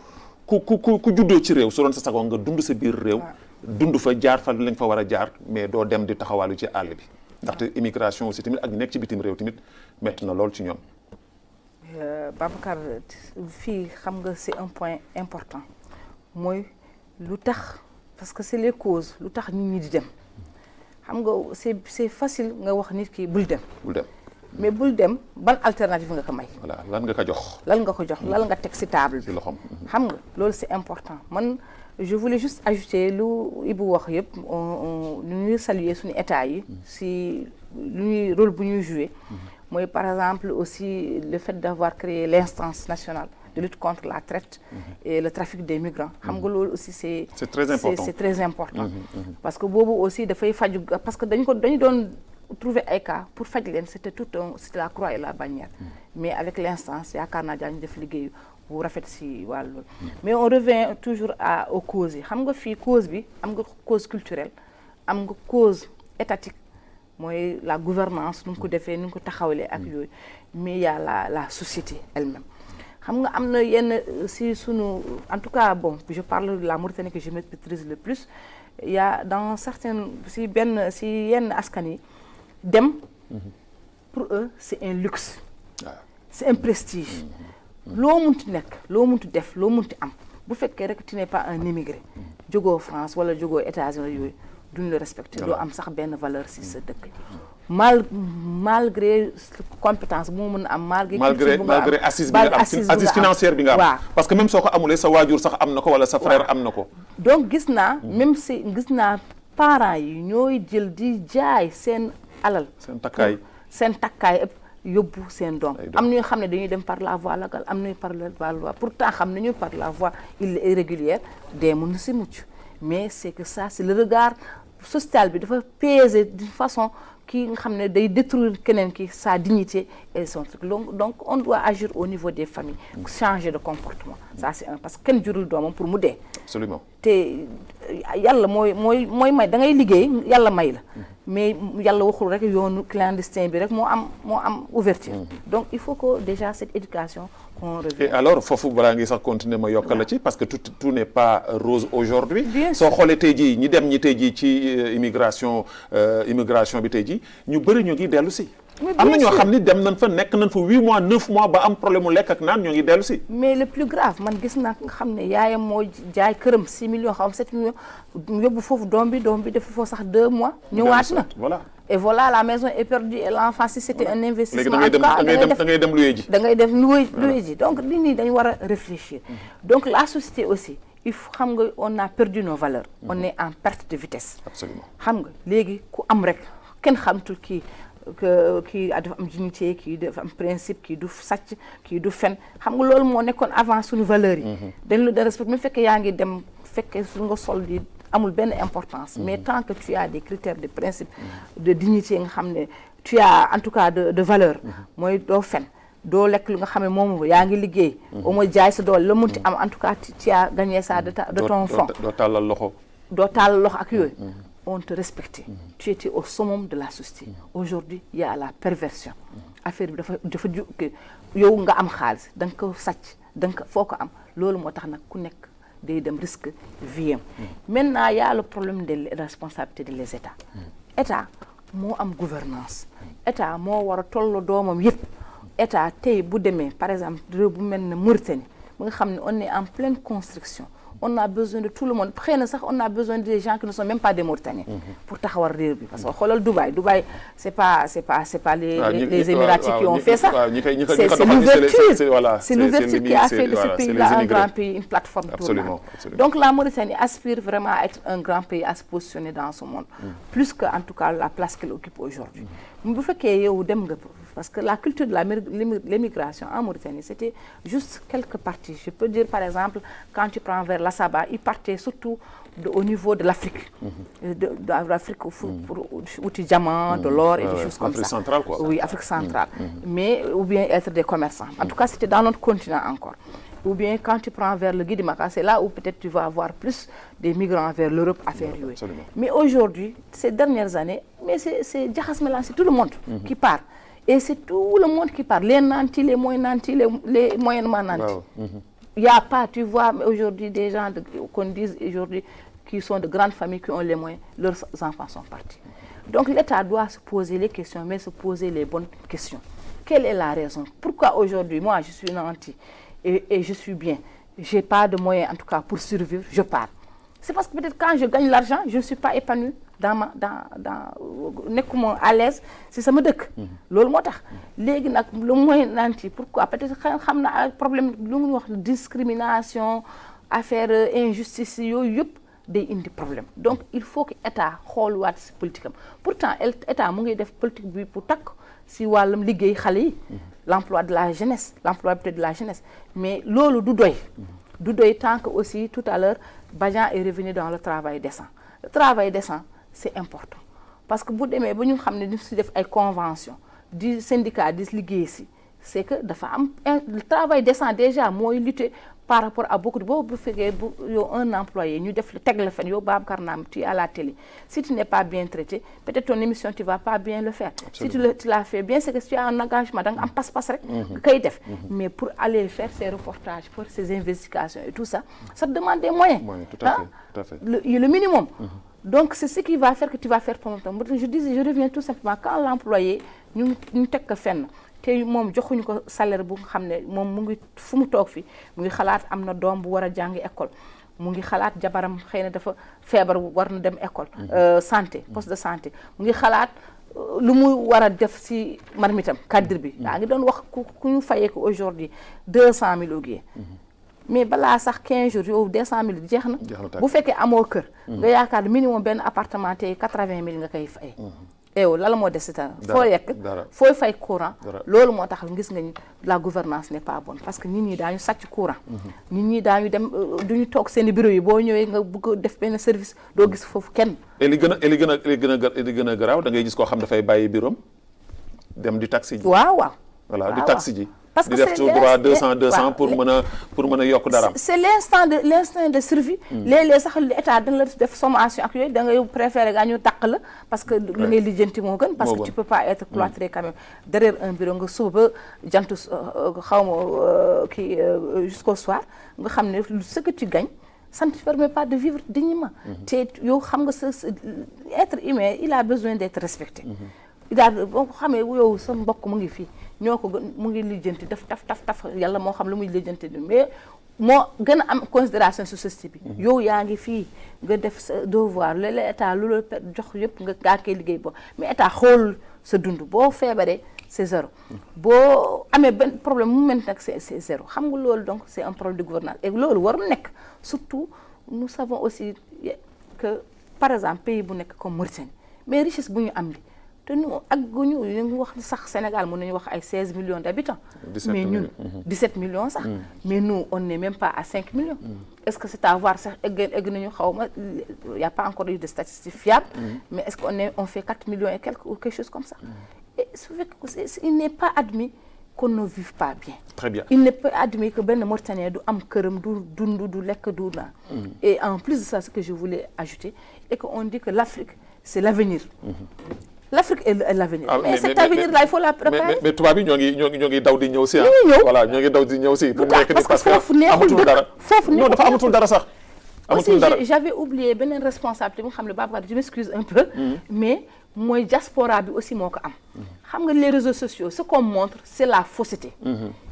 juddoo ci réew su doon sa sago nga dund sa biir réew dund fa jaar fa lañ fa war a jaar mais doo dem di taxawaalu ci àll bi ndaxte immigration aussi tamit ak ñu nekk ci bitim réew tamit métti na lool ci ñoom. Babacar fii xam nga c'est un point important mooy lu tax parce que c'est les causes lu tax nit ñi di dem xam nga c'est facile nga wax nit ki bul dem. bul dem mais bul dem ban alternative nga ko may. voilà lan nga ko jox. lan nga ko jox lan nga teg ci table bi. ci loxoom. xam nga loolu c'est important man je voulais juste ajouter lu Ibou wax yëpp lu ñuy saluer suñu état yi si lu ñuy rôle bu ñuy jouer mooy par exemple aussi le fait d'avoir créé l'instance nationale de lutte contre la traite et le trafic des migrants xam nga loolu aussi c'est très important c'est très important parce que boobu aussi dafay faju parce que dañu doon trouver ay cas pour faj leen c'était la croix et la bannière mais avec l'instance yaakaar naa daañu def liggéey bu rafet si wàllu mais on revient toujours aux causes yi xam nga fii cause bi am nga cause culturelle am nga cause étatique mooy la gouvernance nu mu ko defee nu mu ko taxawalee ak yooyu mais il y a la société elle-même xam nga am na yenn si sunu en tout cas bon je parle de la Mauritanie que je maîtrise le plus il y a dans certaines si yenn askan yi dem pour eux c'est un luxe c'est un prestige loo munti nekk loo munti def loo munti am bu fekkee rek tu n'es pas un immigré jógoo France wala jógoo États-Unis yooyu duñ la respecter doo am sax benn valeur si sa dëkk malgré compétence bu mu mën a am malgré assise bi nga am assise financière bi nga am parce que même soo ko amulee sa waajur sax am na ko wala sa frère am na ko donc gis naa même si gis naa parents yi ñooy jël di jaay seen alal seen takkaay yóbbu seen doom am na ñoo xam ne dañuy dem par la voie légale am nañu par la voie pourtant xam nañu par la voie irrégulière dee mën na si mucc mais c'est que ça c'est le regard social bi dafa peser d'une façon ki nga xam ne day détruire keneen ki sa dignité et son truc donc on doit agir au niveau des familles changer de comportement ça c'est parce que kenn jurul doomam pour mu dee absolument te yàlla mooy may da ngay liggéey yàlla may la mais yàlla waxul rek yoonu clandestin bi rek moo am ouverture donc il faut que déjà cette éducation qu'on revienne. Et alors foofu balaa ngi sax continuer ma yokkal la ci parce que tout n'est pas rose aujourd'hui soo xoolee tey jii ñi dem ñi tey jii ci immigration bi tey jii ñu bëri ñu ngi dellu si am na ñoo xam ni dem nañ fa nekk nañ fa 8 mois 9 mois ba am problème mu lekk ak naan ñoo ngi dellu si mais le plus grave man gis naa nga xam ne yaayam moo jaay këram 6 millions xam 7 millions yóbbu foofu doom bi def foofu sax 2 mois ñëwaat na voilà et voilà la maison est perdue et l'enfant si c'était un investissement léegi da ngay dem louer ji da ngay dem louer ji donc nit ñi dañu war a réfléchir donc la société aussi il faut xam nga on a perdu nos valeurs on est en perte de vitesse absolument xam nga léegi ku am rek kenn xamatul kii dafa am dignité kii dafa am principe kii du sàcc kii du fen xam nga loolu moo nekkoon avant suñu valeurs yi dañ la de respect même fekkee yaa ngi dem fekkee su nga sol di amul benn importance mais tant que tu as des critères de principe de dignité nga xam ne tu as en tout cas de valeur mooy doo fen doo lekk lu nga xam ne moom yaa ngi liggéey au moins jaay sa doole la munti am en tout cas tu as gagné ça de ton fond doo tàllal loxo ak yooyu on te respectait tu étais au summum de la société aujourd'hui il y a la perversion affaire bi dafa yow nga am xaalis da nga ko sàcc da nga ko foo ko am loolu moo tax nag ku nekk day dem risque vie am maintenant il y a le problème de la responsabilité des États État moo am gouvernance État moo war a tolloo doomam yëpp État tey bu demee par exemple réew bu mel ne Mauritanie mu nga xam ne on est en pleine construction on a besoin de tout le monde xëy na sax on a besoin des gens qui ne sont même pas des Mauritaniens pour taxawal réew bi parce que xoolal Dubaï c'est pas les Émiratis qui ont fait ça c'est l'ouverture qui a fait de ce pays-là un grand pays une plateforme tournante donc la Mauritanie aspire vraiment à être un grand pays à se positionner dans ce monde plus que en tout cas la place qu'elle occupe aujourd'hui bu fekkee yow dem nga parce que la culture de l'émigration en Mauritanie c'était juste quelques parties je peux dire par exemple quand tu prends vers l'Assaba ils partaient surtout au niveau de l'Afrique de l'Afrique pour outil diamant de l'or et des choses comme Afrique ça centrale quoi oui Afrique centrale mais ou bien être des commerçants en tout cas c'était dans notre continent encore ou bien quand tu prends vers le Guinée-Maka c'est là où peut-être tu vas avoir plus des migrants vers l'Europe à faire yooyu mais aujourd'hui ces dernières années mais c'est jaxas mélange c'est tout le monde qui part et c'est tout le monde qui part les nantis les moins nantis les moyennement nantis il y a pas tu vois aujourd'hui des gens qu'on dise aujourd'hui qui sont de grandes familles qui ont les moyens leurs enfants sont partis donc l'État doit se poser les questions mais se poser les bonnes questions Quelle est la raison? Pourquoi aujourd'hui, moi, je suis nantie et je suis bien, je n'ai pas de moyens, en tout cas, pour survivre, je pars. C'est parce que peut-être quand je gagne l'argent, je ne suis pas épanouie nekkuma à l'aise si sama dëkk. Loolu moo tax léegi nag lu mooy nanti pourquoi peut-être xam na problème lu ngi wax discrimination affaire injustice yooyu yëpp day indi problème. Donc il faut que état xooluwaat si politique am pourtant état mu ngi def politique bi pour takk si wàllum liggéey xale yi. L'emploi de la jeunesse, l'employabilité de la jeunesse, mais loolu du doy tant que aussi tout à l'heure Badian est revenu dans le travail décent. Le travail décent, c'est important parce que bu demee ba ñu xam ne ñu si def ay convention di syndicat di liggéey si c'est que dafa am le travail décent déjà mooy lutter par rapport à beaucoup de boobu bu fekkee bu yow un employé ñu def teg la fen yow Babacar Naam tu es à la télé si tu n'es pas bien traité peut-être ton émission tu vas pas bien le faire. Absolument. Si tu l'as fait bien c'est que tu as un engagement da nga am pas-pas rek nga koy def mais pour aller faire ces reportages pour ces investigations et tout ça ça te demande des moyens. Oui, tout à fait. Le minimum. Donc c'est ce qui va faire que tu vas faire ton temps. Je reviens tout simplement quand l'employé ñu teg ko fenn te moom joxuñu ko salaire bu nga xam ne moom mu ngi fu mu toog fi mu ngi xalaat am na doom bu war a jàngi école mu ngi xalaat jabaram xëy na dafa feebar war na dem école santé poste de santé mu ngi xalaat lu mu war a def si marmitam cadre bi yaa ngi doon wax ku ñu fayee ko aujourd'hui 200 000 au mais balaa sax 15 jours yow 200 000 jeex na bu fekkee amoo kër nga yaakaar minimum benn appartement te 80 000 nga koy fay ew la moo des si ta foo yekk fooy fay courant loolu moo tax gis nga la gouvernance n'est pas bonne parce que nit ñi daañu sàcc courant nit ñi daañu dem duñu toog seen bureau yi boo ñëwee nga bëgg def benn service doo gis foofu kenn et li gën a garaaw da ngay gis koo xam dafay bàyyi bureau dem di taxi ji waaw voilà di taxi ji parce que di def tout droit 200 pour mën a yokk dara. C'est l'instinct de survie. léeg-léeg sax état dina la def sommation ak yooyu da ngay préférer nga ñu tàq la parce que li ngay lijjanti moo gën. parce que tu peux pas être cloîtré quand même derrière un bureau nga suba ba jantu xawma kii jusqu'au soir nga xam ne ce que tu gagnes ça ne te permet pas de vivre dignement. te yow xam nga être humain il a besoin d'être respecté. daal boo ko xamee yow sa mbokk mu ngi fii ñoo ko mu ngi lijjanti def taf yàlla moo xam lu muy lijjanti mais moo gën a am considération sur société bi yow yaa ngi fii nga def sa devoir léeg-léeg état lu la jox yëpp nga koy liggéey bo mais état xool sa dund boo feebaree c'est zéro boo amee benn problème mu mel nag c'est zéro xam nga loolu donc c'est un problème de gouvernance et loolu warul nekk surtout nous savons aussi que par exemple pays bu nekk comme Mauritanie mais richesse bu ñu am li te ñu ak ñu ngi wax sax Sénégal mën nañu wax ay 16 millions d'habitants mais ñun 17 millions sax mais nous on n'est même pas à 5 millions est-ce que c'est à voir sax egg nañu xawma il y a pas encore eu de statistiques fiables mais est-ce qu'on fait 4 millions et quelques ou quelque chose comme ça et il n'est pas admis qu'on ne vive pas bien. Très bien. Il n'est pas admis que benn Mauritanien du am këram du dund du lekk du naan et en plus de ça ce que je voulais ajouter et qu'on dit que l'Afrique c'est l'avenir. L'Afrique est l'avenir. Mais cet avenir-là, il faut la préparer. Mais tubaab bi ñoo ngi daw di ñëw si. Voilà ñoo ngi daw di ñëw si. Parce que foofu neexul dara. Non dafa amatul dara sax. Aussi j'avais oublié beneen responsabilité bu nga xam ne Babacar je m'excuse un peu. Mais mooy diaspora bi aussi moo ko am. xam nga les réseaux sociaux ce qu'on montre c'est la fausseté.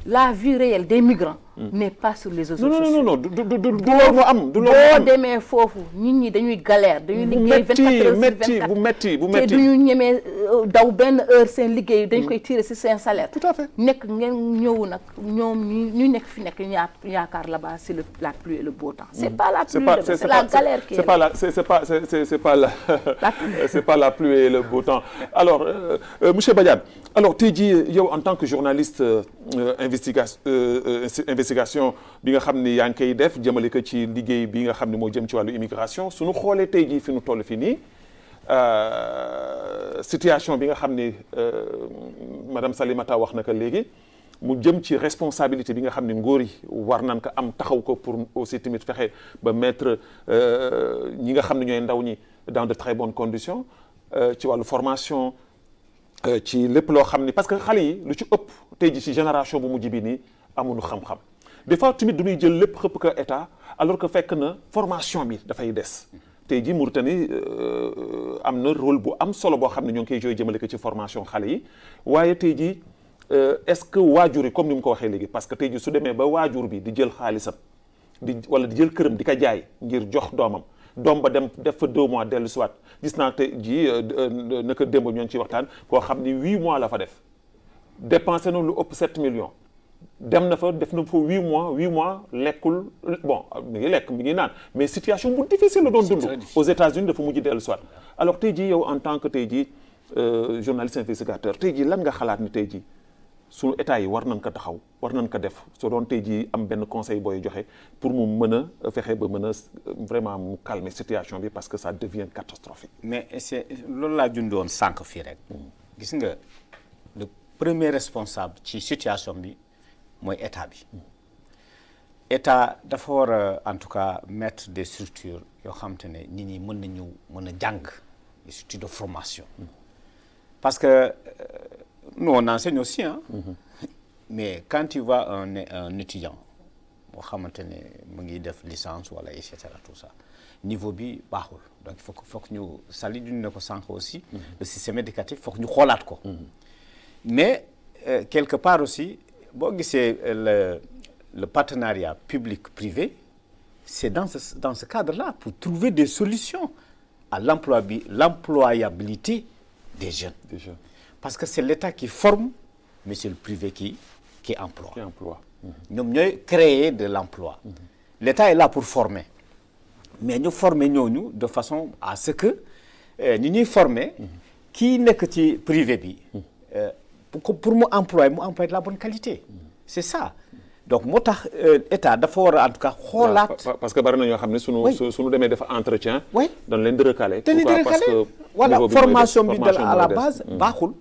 La vie réelle des migrants n'est pas sur les réseaux sociaux. Non du loolu moo am du loolu boo demee foofu nit ñi dañuy galère dañuy liggéey 24 heures sur 24 bu metti te duñu ñemee daw benn heure seen liggéey dañ koy tirer ci seen salaire. Tout à fait. nekk ngeen ñëw nag ñoom ñu nekk fi nekk yaakaar là-bas c'est la pluie et le beau temps. C'est pas la pluie c'est la galère qui est c'est pas la pluie et le beau temps. Alors monsieur Badiane alors tey jii yow en tant que journaliste investigation bi nga xam ni yaa ngi koy def jëmale ko ci liggéey bi nga xam ne moo jëm ci wàllu immigration suñu xoolee tey jii fi nu toll fi nii situation bi nga xam ni madame Salimata wax na ko léegi mu jëm ci responsabilité bi nga xam ne ngóor yi war nañ ko am taxaw ko pour aussi tamit fexe ba mettre ñi nga xam ne ñooy ndaw ñi dans de très bonnes conditions ci wàllu formation ci lépp loo xam ni parce que xale yi lu ci ëpp tey jii ci génération bu mujj bi nii amuñu xam-xam des fois tamit du ñuy jël lépp xëpp ko état alors que fekk na formation bi dafay des tey jii Mauritanie am na rôle bu am solo boo xam ne ñoo ngi koy joué jëmale ko ci formation xale yi waaye tey jii est-ce que waajur yi comme ni mu ko waxee léegi parce que tey jii su demee ba waajur bi di jël xaalisam wala di jël këram di ko jaay ngir jox doomam doom ba dem def fa 2 mois dellu siwaat gis naa tey jii naka démb ñoo ngi ciy waxtaan koo xam ni 8 mois la fa def dépensé na lu ëpp 7 millions dem na fa def na fa 8 mois lekkul bon mi ngi lekk mi ngi naan mais situation bu difficile la doon dund aux États-Unis dafa mujj dellu siwaat alors tey jii yow en tant que tey jii journaliste investigateur tey jii lan nga xalaat ni tey jii suñu état yi war nañ ko taxaw war nañ ko def soo doon tey jii am benn conseil booy joxe pour mu mën a fexe ba mën a vraiment mu calmer situation bi parce que ça devient catastrophique. mais c'est loolu laa jundoon sànq fii rek. gis nga le premier responsable ci situation bi mooy état bi. état dafa war a en tout cas mettre des structures yoo xam te ne nit ñi mën a jàng des structures de formation. parce que nous on enseigne aussi hein. Mais quand tu vois un étudiant boo xamante ne mu ngi def licence wala et cetera tout ça niveau bi baaxul donc il faut que ñu sali duñu ne ko sànq aussi le système éducatif faut que ñu xoolaat ko mais quelque part aussi boo gisee le partenariat public-privé c'est dans ce cadre-là pour trouver des solutions à l'employabilité des jeunes. Parce que c'est l'État qui forme, mais c'est le privé qui emploie. ñoom ñooy créer de l'emploi. L'État est là pour former. Mais ñu former ñooñu de façon à ce que ñu ñuy former kii nekk ci privé bi pour mu employer de la bonne qualité. C'est ça. Donc moo tax état dafa war a en tout cas xoolaat. parce que bari na ñoo xam ne suñu demee dafa entretien. dañ leen di recaler. parce que voilà formation bi à la base baaxul.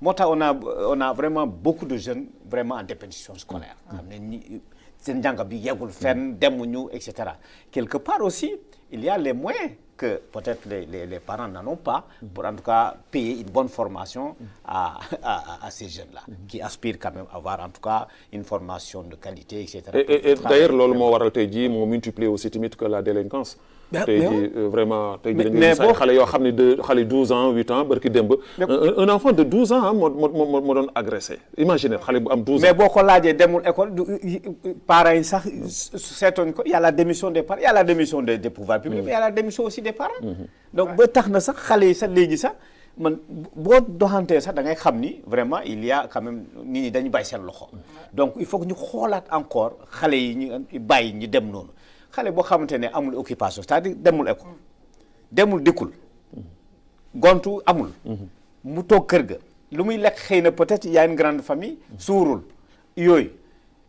moo tax on a vraiment beaucoup de jeunes vraiment en déperdition scolaire. xam ne ñi seen njàng bi yeggul fenn demuñu et cetera. Quelque part aussi il y a les moyens que peut-être les parents n'en ont pas pour en tout cas payer une bonne formation à ces jeunes-là qui aspirent quand même à avoir en tout cas une formation de qualité et cetera. Et d'ailleurs loolu moo waral tey jii moo multiplier aussi tamit que la délinquance. tey jii vraiment tey jii dañuy gis ay xale yoo xam ne xale 12 ans 8 ans barki démb. un enfant de 12 ans moo doon agressé imagine xale bu am 12 ans. mais boo ko laajee demul école parents yi sax seetoon ko y a la démission des parents y a la démission des pouvoirs publics mais y a la démission aussi des parents. donc ba tax na sax xale yi sax léegi sax man boo doxantee sax da ngay xam ni vraiment il y a quand même nit ñi dañu bàyyi seen loxo. donc il faut que ñu xoolaat encore xale yi ñu bàyyi ñu dem noonu. xale boo xamante ne amul occupation c'est-à-dire demul école demul dikkul gontu amul mu toog kër ga lu muy lekk xëy na peut-être il y a une grande famille suurul yooyu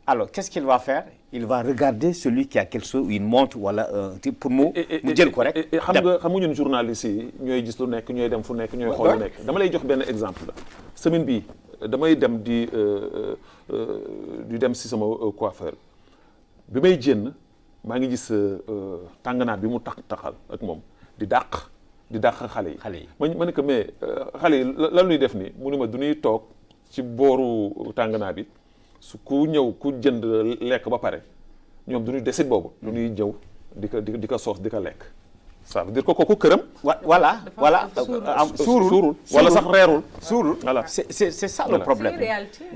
alors qu'est-ce qu'il va faire il va regarder celui qui a quelque chose une montre wala un type pour mu jël ko rek xam nga ñun journalistes yi ñooy gis lu nekk ñooy dem fu nekk ñooy xool lu nekk dama lay jox benn exemple la semaine bii damay dem di dem si sama coiffeur bi may jénn maa ngi gis tànganaat bi mu taxal ak moom di dàq xale yi ma ne ko mais xale yi lan luy def nii mu ne ma du ñuy toog ci booru tànganaat bi su ku ñëw ku jënd lekk ba pare ñoom du ñuy desit boobu lu ñuy ñëw di ko soos di ko lekk ça veut dire que kooku këram voilà suurul wala sax reerul suurul voilà c'est ça le problème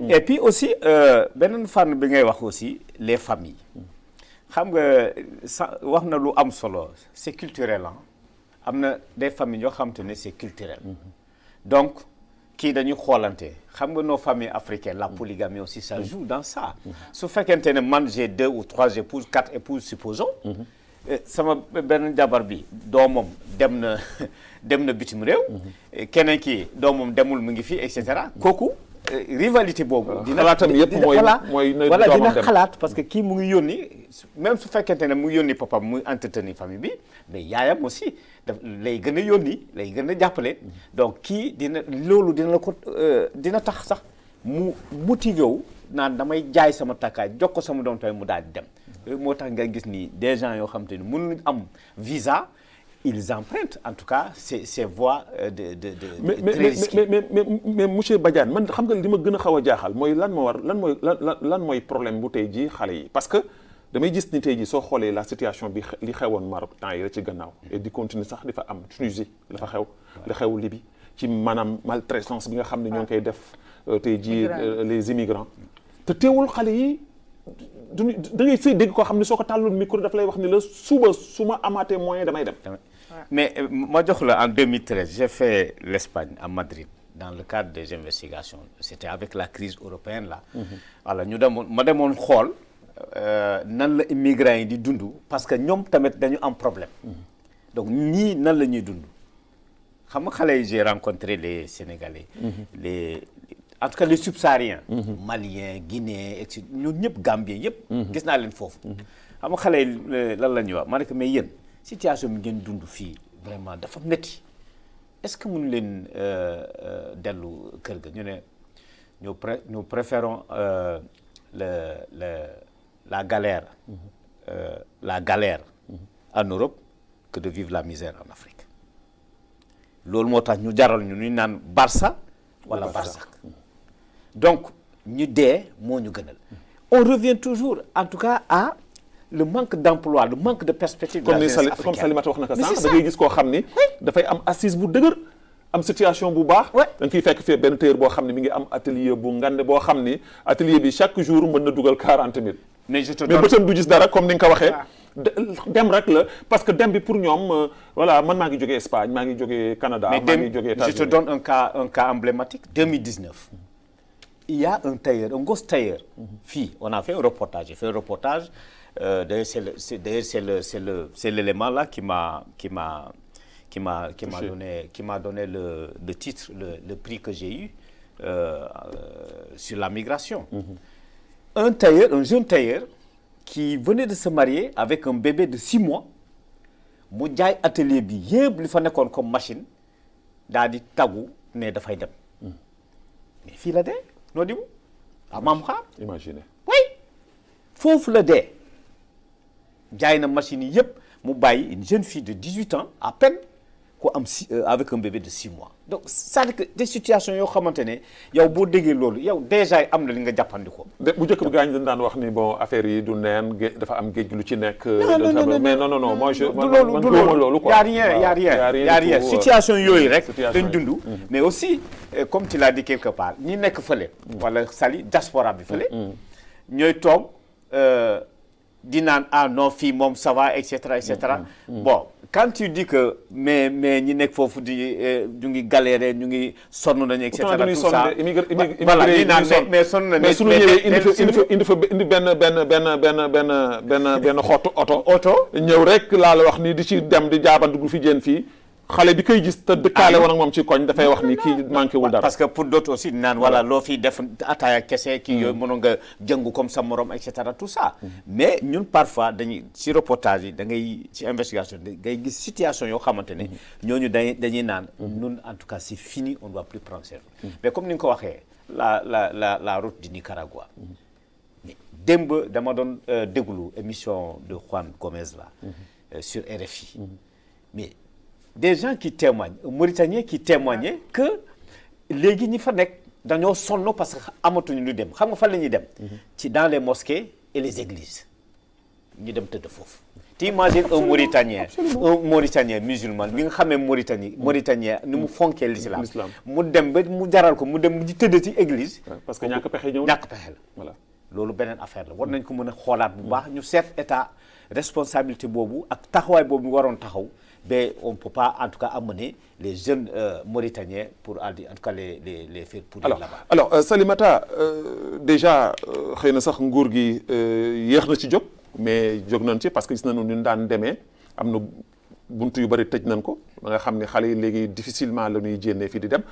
et puis aussi beneen fànn bi ngay wax aussi les familles xam nga wax na lu am solo c'est culturel am na des familles yoo xamante ne c'est culturel donc kii dañuy xoolante xam nga nos familles africaines la polygamie aussi ça joue dans ça su fekkente ne man j'ai 2 ou 3 épouses 4 épouses supposons sama benn jabar bi doomam dem na bitim réew keneen kii doomam demul mu ngi fii et cetera kooku rivalité boobu dina xalaatam yëpp mooy voilà dina xalaat parce que kii mu ngi yónni même su fekkente ne mu yónni papam muy entretenir famille bi mais yaayam aussi lay gën a yónni lay gën a jàppale donc kii loolu dina tax sax mu motivé wu naan damay jaay sama takkaay jox ko sama doom tamit mu daal di dem moo tax nga gis ni des gens yoo xam te ni mënuñu am visa ils empruntent en tout cas ces voies très risquées. mais monsieur Badiane man xam nga li ma gën a xaw a jaaxal mooy lan mooy problème bu tey jii xale yi parce que damay gis ni tey jii soo xoolee la situation bi li xewoon Maroc temps yi la ci gannaaw et di continuer sax di fa am Tunisie la fa xew la xew Libye ci maanaam maltraitance bi nga xam ne ñoo ngi koy def tey jii les immigrants te teewul xale yi da ngay sëy dégg koo xam ne soo ko tàllul micro daf lay wax ni la suba su ma amaatee moyen damay dem. Mais ma jox la en 2013 j'ai fait l'Espagne à Madrid dans le cadre des investigations c'était avec la crise européenne là. voilà ñu demoon ma demoon xool nan la immigrants yi di dund parce que ñoom tamit dañu am problème. donc ñii nan la ñuy dund xam nga xale yi j'ai rencontré les Sénégalais. En tout cas les subsahariens. Maliens, Guinéens et cetera ñun ñëpp Gambiens yëpp. gis naa leen foofu. xam nga xale yi lan la ñuy wax ma ne ko mais yéen situation bi ngeen dund fii vraiment dafa métti est-ce que mënu leen dellu kër ga ñu ne nous préférons la galère. la galère en Europe que de vivre la misère en Afrique loolu moo tax ñu jaral ñu naan Barça wala Barsac. donc ñu dee moo ñu gënal on revient toujours en tout cas à le manque d'emploi le manque de perspective de la jeunesse africaine comme Salimata wax na ko sànq da ngay gis koo xam ni dafay am assise bu dëgër am situation bu baax da nga fiy fekk fii benn tailleur boo xam ne mi ngi am atelier bu ngande boo xam ni atelier bi chaque jour mën na dugal 40 000 mais bëtam du gis dara comme ni nga ko waxee dem rek la parce que dem bi pour ñoom voilà man maa ngi jógee Espagne maa ngi jógee Canada maa ngi jógee États-Unis. Je te donne un cas emblématique 2019 il y a un tailleur un gosse tailleur fille on a fait un reportage j'ai fait un reportage d'ailleurs c'est l'élément là qui m'a donné le titre le prix que j'ai eu sur la migration. Un jeune tailleur qui venait de se marier avec un bébé de 6 mois mu jaay atelier bi yëpp li fa nekkoon comme machine daal di taggu ne dafay dem mais fii la dee noo di mu maam xaar imaginez oui foofu la dee jaay na machine yi yëpp mu bàyyi une jeune fille de 18 ans à peine ku am avec un bébé de 6 mois donc c'est-à-dire que des situations yoo xamante ne yow boo déggee loolu yow déjà am na li nga jàppandikoo. bu njëkk bi gaañ dañ daan wax ni bon affaire yi du neen dafa am géej lu ci nekk. mais non moi je man loolu quoi. y a rien situation yooyu rek dañ dund. mais aussi comme tu l'as dit quelque part ñi nekk fële. wala sali diaspora bi fële. ñooy toog di naan non fii moom ça va et cetera. bon. Quand tu dis que mais ñi nekk foofu ñu ngi galérer ñu ngi sonn nañu et cetera tout ça voilà ñi naan mais sonn nañu mais suñu ñëwee indi benn xottu oto ñëw rek laa la wax ni di ci dem di jaabantu gu fi jën fii xale bi koy gis te dëkkaale woon ak moom ci koñ dafay wax ni kii manqué wul dara. parce que pour d'autres aussi naan voilà loo fiy def ataaya kese kii yooyu mënoon nga jëngu comme sa morom et cetera tout ça. mais ñun parfois dañuy ci reportage yi da ngay ci investigation ngay gis situation yoo xamante ne ñooñu dañuy naan ñun en tout cas c'est fini on doit plus prendre ces routes. mais comme ni nga ko waxee la route du Nicaragua. mais démb dama doon déglu émission de Juan Gomez là. sur RFI. mais des gens qui témoignent Mauritaniens qui témoignaient que léegi ñi fa nekk dañoo sonn parce que amatuñu lu dem xam nga fan la ñuy dem. ci dans les mosquées et les églises ñu dem tëdd foofu. tu imagines un Mauritanien musulman bi nga xamee Mauritanien ni mu fonkee l'islam mu dem ba mu jaral ko mu dem di tëdd ci église. parce que ñàkk pexe ñëw ñàkk pexe la. voilà loolu beneen affaire la war nañ ko mën a xoolaat bu baax ñu seet état responsabilité boobu ak taxawaay boobu ñu waroon taxaw. mais on ne peut pas en tout cas amener les jeunes Mauritaniens pour en tout cas les faire pourrir là-bas. alors Salimata déjà xëy na sax nguur gi yéex na ci jóg mais jóg nañ ci parce que gis nañu ni ñu daan demee am na buntu yu bari tëj nañ ko ba nga xam ne xale yi léegi difficilement la ñuy jénnee fii di dem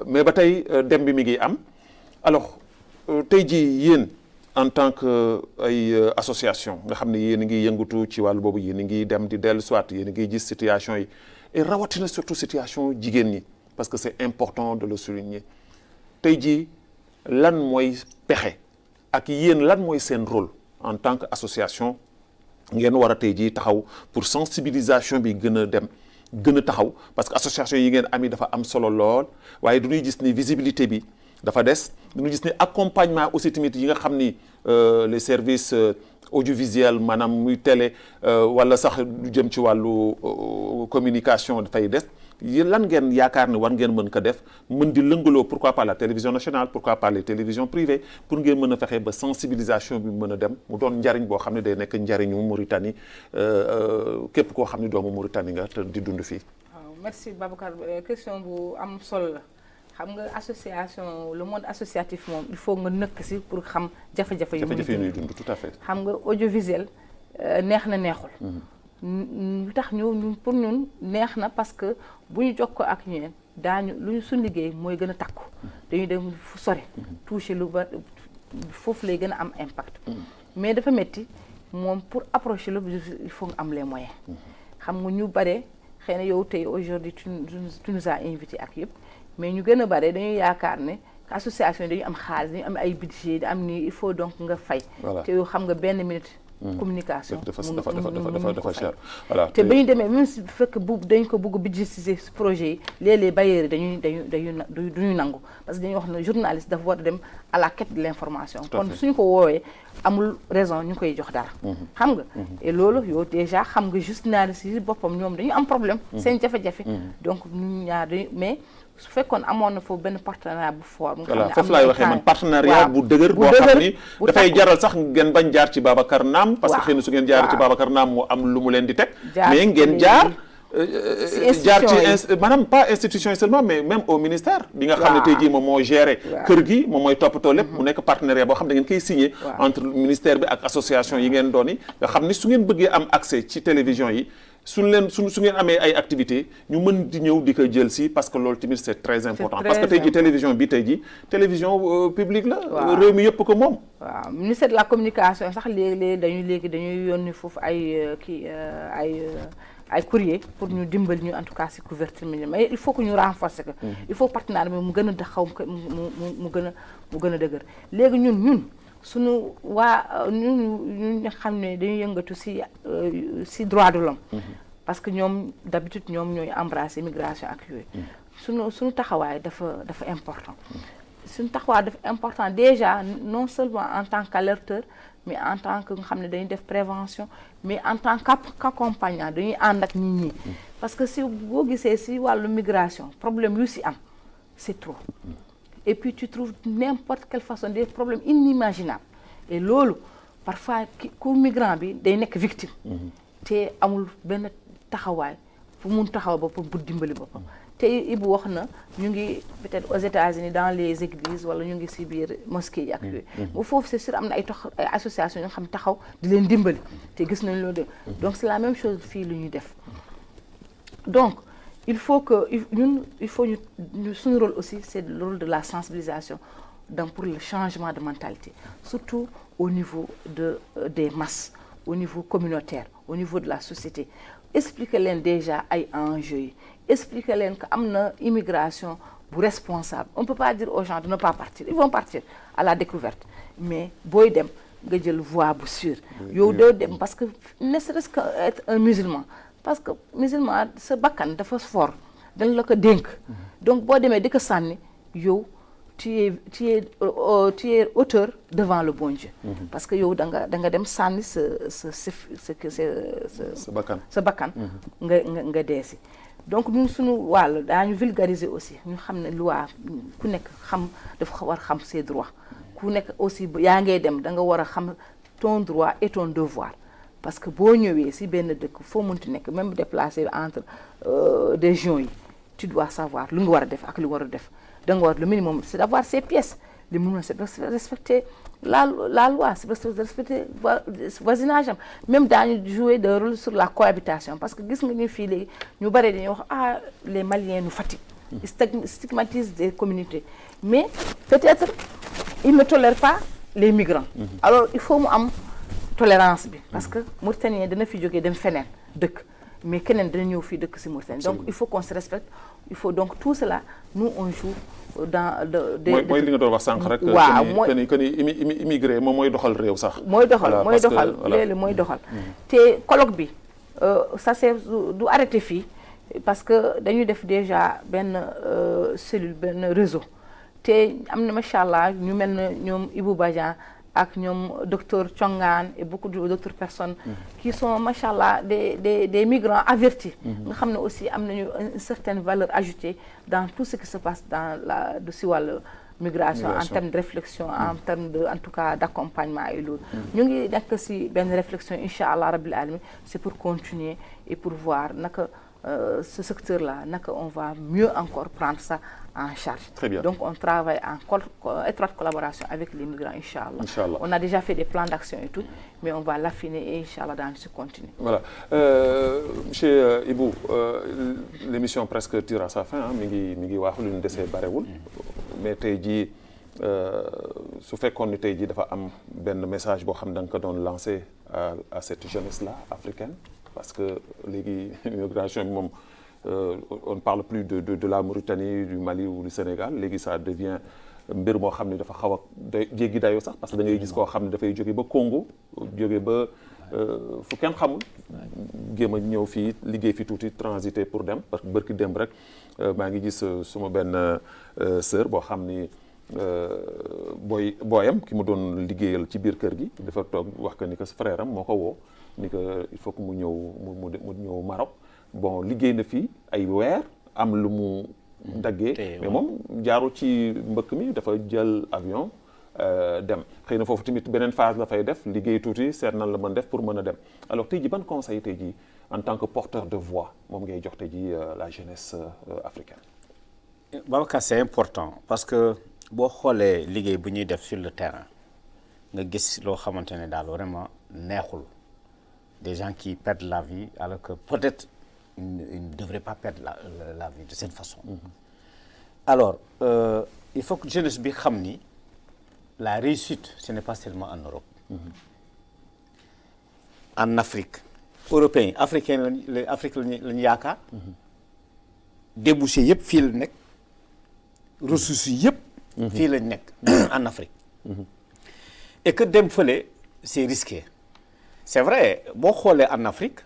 mais ba tey dem bi mi ngi am alors tey jii yéen. en tant que ay association nga xam ne yéen a ngi yëngatu ci wàllu boobu yéen a ngi dem di dellu soit yéen a ngi gis situation yi et rawatina surtout situation jigéen ñi parce que c'est important de le souligner tey jii lan mooy pexe ak yéen lan mooy seen rôle en tant que association ngeen war a tey jii taxaw pour sensibilisation bi gën a dem gën a taxaw parce que association yi ngeen am yi dafa am solo lool waaye du ñuy gis ni visibilité bi dafa des ñu gis ni accompagnement aussi tamit yi nga xam ni les services audiovisuels maanaam muy télé wala sax lu jëm ci wàllu communication dafay des yéen lan ngeen yaakaar ne war ngeen mën ko def mën di lëngaloo pourquoi pas la télévision nationale pourquoi pas les télévisions privées pour ngeen mën a fexe ba sensibilisation bi mën a dem mu doon njariñ boo xam ne day nekk njariñu Mauritanie képp koo xam ne doomu Mauritanie nga te di dund fii. waaw merci Babacar question bu am solo la xam nga association le monde associatif moom il faut nga nëkk si pour xam jafe-jafe yi ñuy dund tout à fait. xam nga audiovisuel neex na neexul. lu tax ñu pour ñun neex na parce que bu ñu jokkoo ak ñeen daañu lu ñu suñ liggéey mooy gën a takku dañuy dem fu sori toucher lu ba foofu lay gën a am impact mais dafa metti moom pour approcher le il faut nga am les moyens xam nga ñu bare xëy na yow tey aujourd'hui tu nous as invité ak yëpp mais ñu gën a bare dañuy yaakaar ne association dañu am xaalis dañu am ay budget di am ni il faut donc nga fay te yow xam nga benn minute communication dafa cher voilà te ba ñu demee même si fekk dañ ko bëgg budgétiser si projet yi léeg-léeg bailleurs yi duñu nangu parce que dañuy wax ne journaliste dafa war a dem à la quête de l'information kon suñu ko woowee amul raison ñu koy jox dara xam nga et loolu yow déjà xam nga journaliste yi boppam ñoom dañu am problème seen jafe-jafe donc ñu ñaar dañu mais su fekkoon amoon na foofu benn partenariat bu fort voilà foofu laay waxee man partenariat bu dëgër boo xam ni dafay jaral sax ngeen bañ jaar ci Babacar Naam parce que xëy na su ngeen jaar ci Babacar Naam moo am lu mu leen di teg mais ngeen jaar ci maanaam pas institution yi seulement mais même au ministère bi nga xam ne tey jii moom moo géré kër gi moom mooy toppatoo lépp mu nekk partenariat boo xam ne da ngeen koy signé entre ministère bi ak association yi ngeen doon yi nga xam ni su ngeen bëggee am accès ci télévision yi su ngeen amee ay activités ñu mën di ñëw di ko jël si parce que loolu tamit c'est très important parce que tey jii télévision bi tey jii télévision publique la réew mi yëpp ko moom waaw ministère de la communication sax léegi dañuy yónni foofu ay courrier pour ñu dimbali ñu en tout cas ci couverture médiatique mais il faut que ñu renforcer ko il faut partenariat bi mu gën a taxaw mu gën a dëgër léegi ñun suñu ñun nga xam ne dañuy yëngatu ci droit de l'homme parce que ñoom d'habitude ñoom ñooy embrasser migration ak yooyu suñu taxawaay dafa important suñu taxawaay dafa important déjà non seulement en tant qu'alerteur mais en tant que nga xam ne dañuy def prévention mais en tant qu'accompagnant dañuy ànd ak nit ñi parce que si boo gisee si wàllu migration problème yu si am c'est trop et puis tu trouves n'importe quelle façon des problèmes inimaginables et loolu parfois ku migrant bi day nekk victime te amul benn taxawaay fu mun taxaw ba pour dimbali boppam te Ibou wax na ñu ngi peut-être aux États-Unis dans les églises wala ñu ngi ci biir mosquée yi ak yooyu bu foofu c'est sûr am na ay association yoo xam taxaw di leen dimbali te gis nañ loolu de donc c'est la même chose fii lu ñuy def donc il faut ñu suñu rôle aussi c'est le rôle de la sensibilisation donc pour le changement de mentalité surtout au niveau des masses au niveau communautaire au niveau de la société expliquer leen déjà ay enjeux yi expliquer leen que am na immigration bu responsable on peut pas dire aux gens de ne pas partir ils vont partir à la découverte mais booy dem nga jël voie bu sûre yow doo dem parce que ne serait-ce que être un musulman parce que musulman sa bakkan dafa fort dañ la ko dénk donc boo demee di ko sànni yow tu es auteur devant le bon Dieu parce que yow da nga dem sànni sa bakkan nga dee si donc ñun suñu wàll daañu vulgariser aussi ñu xam ne loi ku nekk dafa war xam ses droits ku nekk aussi yaa ngay dem da nga war a xam ton droit et ton devoir parce que boo ñëwee si benn dëkk foo munti nekk même déplacé entre des régions yi tu dois savoir lu nga war a def ak lu war a def da nga war le minimum c'est d'avoir ces pièces le minimum c'est de respecter la loi c'est de respecter voisinage am même daañu jouer de rôle sur la cohabitation parce que gis nga ñu fii léegi ñu bare dañuy wax les Maliens nous fatiguent stigmatisent des communautés mais peut-être ils ne tolèrent pas les migrants alors il faut mu am tolérance bi parce que Mauritanien dana fi jógee dem feneen dëkk mais keneen dana ñëw fii dëkk ci Mauritanie donc il faut qu'on se respecte il faut donc tout cela nous on joue dans mooy li nga doon wax sànq rek waaw que ni immigré moom mooy doxal réew sax mooy doxal léegi mooy doxal te colloque bi ça c'est du arrêté fii parce que dañuy def déjà benn cellule benn réseau te am na macha allah ñu mel ne ñoom Ibou Badian ak ñoom docteur Thiongan et beaucoup d'autres personnes qui sont machallah des migrants avertis nga xam ne aussi am nañu une certaine valeur ajoutée dans tout ce qui se passe dans si wàllu migration en termes de réflexion en termes de en tout cas d'accompagnement et loolu ñu ngi nekk si benn réflexion incha allah rabbil alamin c'est pour continuer et pour voir naka ce secteur-là naka on va mieux encore prendre ça en charge. Très bien. Donc on travaille en étroite collaboration avec les migrants inchallah. Inch'Allah. On a déjà fait des plans d'action et tout mais on va l'affiner et inchallah dans ce continu. Voilà. Monsieur Ibou, l'émission presque tire à sa fin mi ngi waaxu lu ñu desee barewul mais tey jii su fekkoon ni tey jii dafa am benn message boo xam da nga ko doon lancé à cette jeunesse-là africaine parce que léegi immigration bi moom on ne parle plus de la Mauritanie, du Mali ou du Sénégal léegi ça devient mbir moo xam ne dafa xaw a jéggi dayoo sax parce que da ngay gis koo xam ne dafay jóge ba Congo jóge ba fu kenn xamul géem a ñëw fii liggéey fi tuuti transiter pour dem parce que bërki dem rek maa ngi gis suma benn sœur boo xam ni booyam ki mu doon liggéeyal ci biir kër gi dafa toog wax que ni que frère am moo ko woo ni que il faut que mu ñëw Maroc bon liggéey na fii ay weer am lu mu daggee mais moom jaarul ci mbëkk mi dafa jël avion dem xëy na foofu tamit beneen phase la fay def liggéey tuuti seet nan la mën def pour mën a dem alors tey ji ban conseil tey ji en tant que porteur de voix moom ngay jox tey ji la jeunesse africaine. Babacar, c'est important parce que boo xoolee liggéey bu ñuy def sur le terrain nga gis loo xamante ne daal vraiment neexul des gens qui perdent la vie alors que peut-être ils ne devraient pas perdre la vie de cette façon. Alors il faut que jeunesse bi xam ni la réussite ce n'est pas seulement en Europe. En Afrique européens africains lañ Afrique lañu yaakaar. débouché yëpp fii la nekk ressources yi yëpp. fii lañ nekk en Afrique. et que dem fële c'est risqué. c'est vrai boo xoolee en Afrique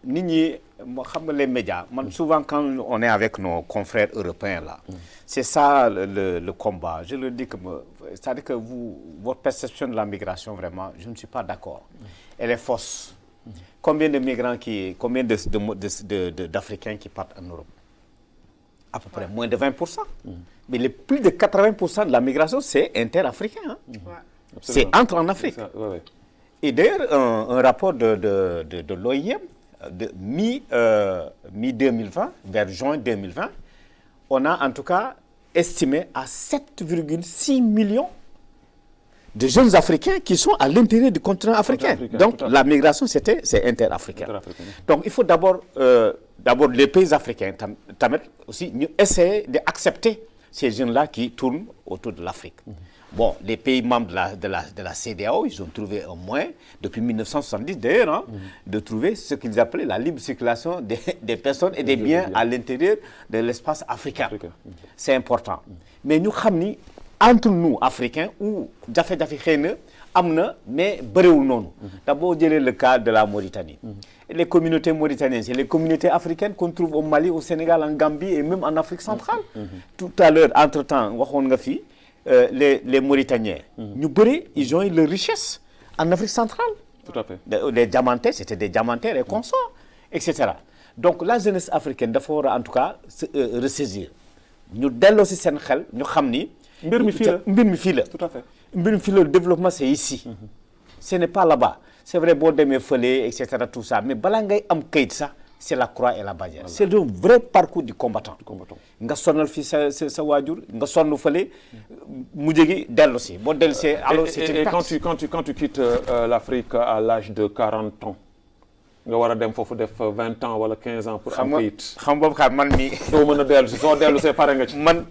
nit ñi moo xam nga les médias man souvent quand on est avec nos confrères européens là. c'est ça le combat je le dis que c'est-à-dire que votre perception de la migration vraiment je ne suis pas d'accord. Elle est fausse. Combien de migrants combien d'Africains qui partent en Europe? À peu près moins de 20%. Mais plus de 80% de la migration c'est interafricain. Hein? C'est entre en Afrique. Ça, ouais. Et d'ailleurs un rapport de l'OIM de mi-2020 vers juin 2020 on a en tout cas estimé à 7,6 millions de jeunes Africains qui sont à l'intérieur du continent africain. Donc la migration c'est interafricain. Donc il faut d'abord les pays africains tamit aussi ñu essayer d'accepter ces jeunes-là qui tournent autour de l'Afrique. Bon, les pays membres de la CEDEAO, ils ont trouvé un moyen, depuis 1970 d'ailleurs, de trouver ce qu'ils appelaient la libre circulation des personnes et des biens à l'intérieur de l'espace africain. C'est important. Mais nous savons entre nous, Africains, où jafe-jafe xëy na am na mais bëriwul noonu. D'abord jëlee le cas de la Mauritanie. Les communautés mauritaniennes, c'est les communautés africaines qu'on trouve au Mali, au Sénégal, en Gambie et même en Afrique centrale. Tout à l'heure, entre-temps, waxoon nga fi les Mauritaniens. ñu bëri ils ont eu leur richesse en Afrique centrale. Tout à fait. Les diamantaires, c'était des diamantaires et consorts, etc. Donc la jeunesse africaine dafa war a en tout cas ressaisir. ñu delloo si seen xel ñu xam ni. mbir mi fii la tout à fait. mbir mi fii la le développement c'est ici. Ce n'est pas là-bas. C'est vrai boo demee fële et cetera tout ça mais balaa ngay am kayit sax c'est la croix et la bannière. Voilà. C'est le vrai parcours du combattant. nga sonal fii sa waajur nga sonn fële mujj gi dellu si boo dellu see. alors c'est une perte. Et quand tu quittes l'Afrique à l'âge de 40 ans nga war a dem foofu def 20 ans wala 15 ans. pour am kayit xam boobu xaar man mii. doo mën a dellu si soo dellu see pare nga ci. man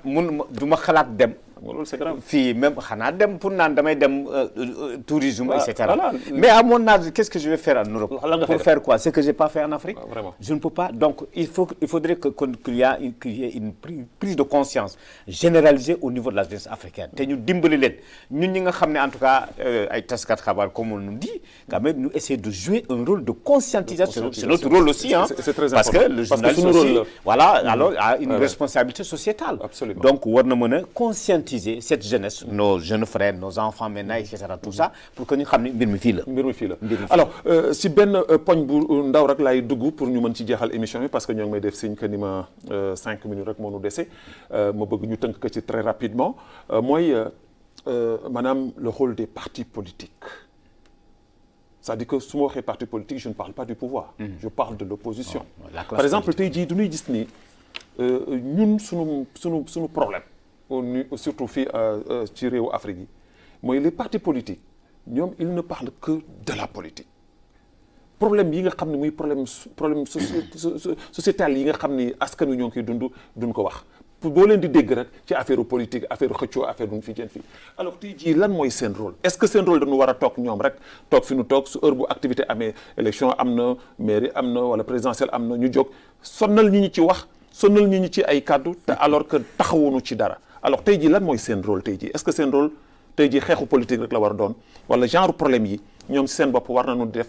du ma xalaat dem. loolu c'est grave. fii même xanaa dem pour naan damay dem tourisme et cetera. Voilà. Mais à mon âge qu'est-ce que je vais faire en Europe? Pour faire quoi? Ce que j'ai pas fait en Afrique. Vraiment. Je ne peux pas. Donc il faudrait qu'il y ait une prise de conscience généralisée au niveau de la jeunesse africaine. te ñu dimbali leen ñun ñi nga xam ne en tout cas ay taskat xabaar comme on nous dit quand même nous essayer de jouer un rôle de conscientisation. C'est notre rôle aussi hein. C'est très parce important. que le journaliste aussi voilà alors a une responsabilité sociétale. Absolument. Donc war na mën a conscientiser conscientiser cette jeunesse nos jeunes frères nos enfants maintenant et cetera tout ça pour que ñu xam ne mbir mi fii la. mbir mi fii la alors si benn poñ bu ndaw rek laay dugg pour ñu mën ci jeexal émission bi parce que ñoo ngi may def signe que ni ma 5 minutes rek moo nu dese ma bëgg ñu tënk ko ci très rapidement mooy maanaam le rôle des partis politiques. C'est-à-dire que su ma waxee parti politique je ne parle pas du pouvoir. Je parle de l'opposition. Par exemple tey jii du ñuy gis ni ñun sunu problème surtout fii ci réewu Afrique yi mooy les partis politiques ñoom ils ne parlent que de la politique. problème yi nga xam ne muy problème sociétal yi nga xam ni askan wi ñoo ngi koy duñ ko wax boo leen di dégg rek ci affaire politique affaire xëccoo affaire duñ fi jën fii alors tey jii lan mooy seen rôle est-ce que seen rôle dañu war a toog ñoom rek toog fi ñu toog su heure bu activité amee élection am na mairie am na wala présidentielle am na ñu jóg sonnal ñi ci wax sonnal ñi ci ay kàddu te alors que taxawuñu ci dara alors tey jii lan mooy seen rôle tey jii est-ce que seen rôle tey jii xeexu politique rek la war a doon wala genre problème yi ñoom si seen bopp war nañu def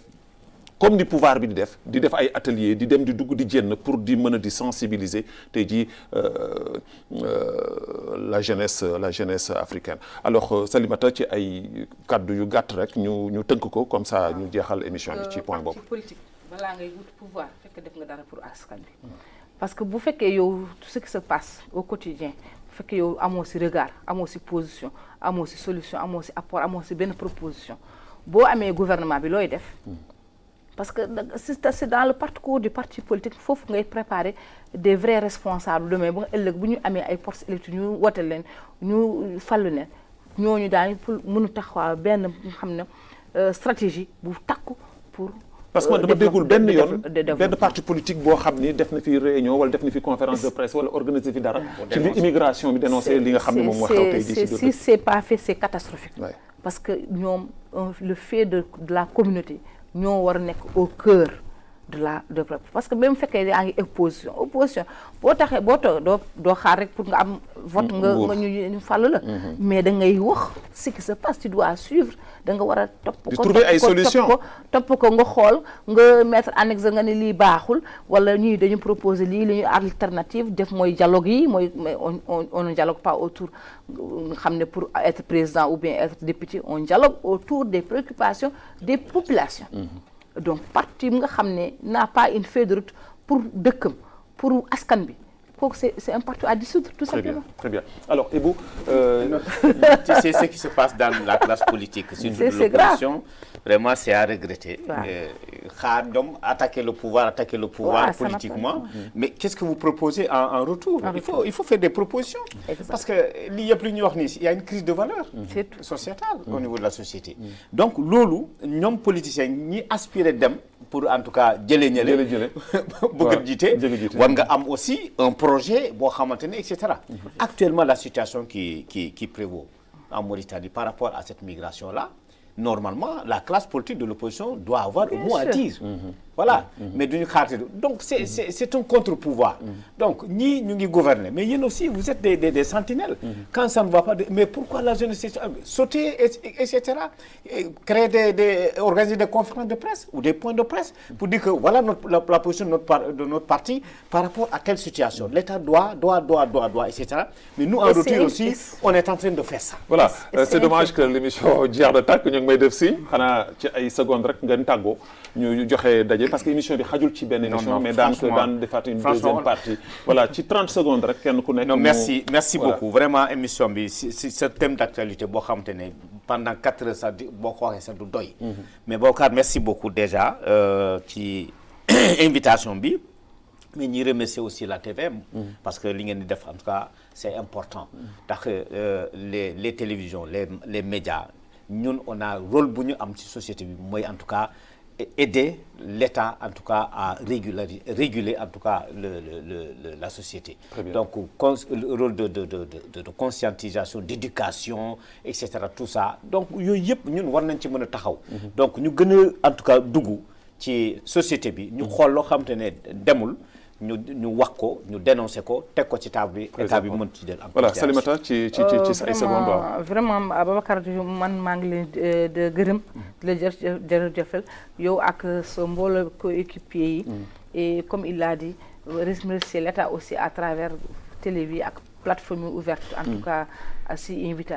comme di pouvoir bi di def ay atelier di dem di dugg di jénn pour di mën a di sensibiliser tey jii la jeunesse africaine alors Salimata ci ay kaddu yu gàtt rek ñu tënk ko comme ça ñu jeexal émission bi ci point boobu. politique balaa ngay wut pouvoir fekk def nga dara pour askan bi parce que bu fekkee yow tout ce qui se passe au quotidien bu fekkee yow amoo si regard amoo si position amoo si solution amoo si apport amoo si benn proposition boo amee gouvernement bi looy def. Parce que c'est dans le parcours du parti politique foofu ngay préparer des vrais responsables demain ba nga ëllëg bu ñu amee ay postes électifs ñu wote leen ñu fallu leen ñooñu daañu pour mën a taxawal benn nga xam ne stratégie bu takku pour. parce que man dama déggul benn yoon benn parti politique boo xam ni def na fi réunion wala def na fi conférence de presse wala organiser fi dara. ci li immigration bi dénoncé li nga xam ne moom moo xew tey jii si c'est pas fait c'est catastrophique. parce que ñoom le fait de la communauté. ñoo war a nekk au cœur de parce que même fekkee yaa ngi opposition boo taxee boo toog doo xaar rek pour nga am vote nga ñu fàll la mais da ngay wax ce qui se passe tu dois suivre da nga war a topp ko trouver ay solutions topp ko nga xool nga mettre en exergue nga ne lii baaxul wala ñii dañu proposer lii li ñu alternative def mooy dialogue yi mooy on ne dialogue pas autour nga xam ne pour être président ou bien être député on dialogue autour des préoccupations des populations donc parti nga xam ne n'a pas une feuille de route pour dëkkam pour askan bi kooku c'est un parti à dissoudre tout simplement. Très bien alors Ibou. C'est ce qui se passe dans la classe politique. Surtout de l'opposition. Vraiment c'est à regretter. Xaar ñoom attaquer le pouvoir politiquement. Mais qu'est-ce que vous proposez en retour? Il faut faire des propositions. Parce que li yëpp li ñuy wax nii il y a une crise de valeur sociétale au niveau de la société. Donc loolu ñoom politiciens ñi aspirer dem pour en tout cas jëlee ñële bëgg a jiite war nga am aussi un projet boo xamante ne et cetera. Actuellement la situation qui prévaut en Mauritanie par rapport à cette migration là normalement la classe politique de l'opposition doit avoir un mot à dire. Voilà mais duñu xaarte donc c'est un contre-pouvoir. Donc ñii ñu ngi gouverner mais yéen aussi vous êtes des sentinelles. Quand ça ne va pas mais pourquoi la jeunesse sauter et cetera créer organiser des conférences de presse ou des points de presse pour dire que voilà la position de notre parti par rapport à telle situation. L'État doit et cetera mais nous en retour aussi on est en train de faire ça. Voilà c'est dommage que l'émission jeex na tàkk ñu ngi may def si xanaa ci ay secondes rek ngeen tàggoo ñu joxe daje parce que émission bi xajul ci benn émission mais daan defaat une deuxième partie voilà ci 30 secondes rek kenn ku nekk. non merci beaucoup vraiment émission bi si ce thème d'actualité boo xamante ne pendant 4 heures sax boo ko waxee sax du doy. mais Boubacar merci beaucoup déjà ci invitation bi mais ñi remercier aussi la TVM. parce que li ngeen di def en tout cas c'est important. ndax les télévisions les médias ñun on a rôle bu ñu am ci société bi mooy en tout cas. Aider l'État en tout cas à réguler en tout cas la société. Donc le rôle de conscientisation, d'éducation et cetera tout ça donc yooyu yëpp ñun war nañ ci mën a taxaw. Donc ñu gën a en tout cas dugg ci société bi ñu xool loo xam te ne demul ñu wax ko ñu dénoncer ko teg ko ci table bi état bi mën ci jël. voilà Salimata ci ay secondes. vraiment Babacar man maa ngi leen di gërëm di la jërëjëfal yow ak sa mbooloo coéquipier yi. et comme il l'a dit remercier l'État aussi à travers télé bi ak plateforme ouverte en tout cas si invité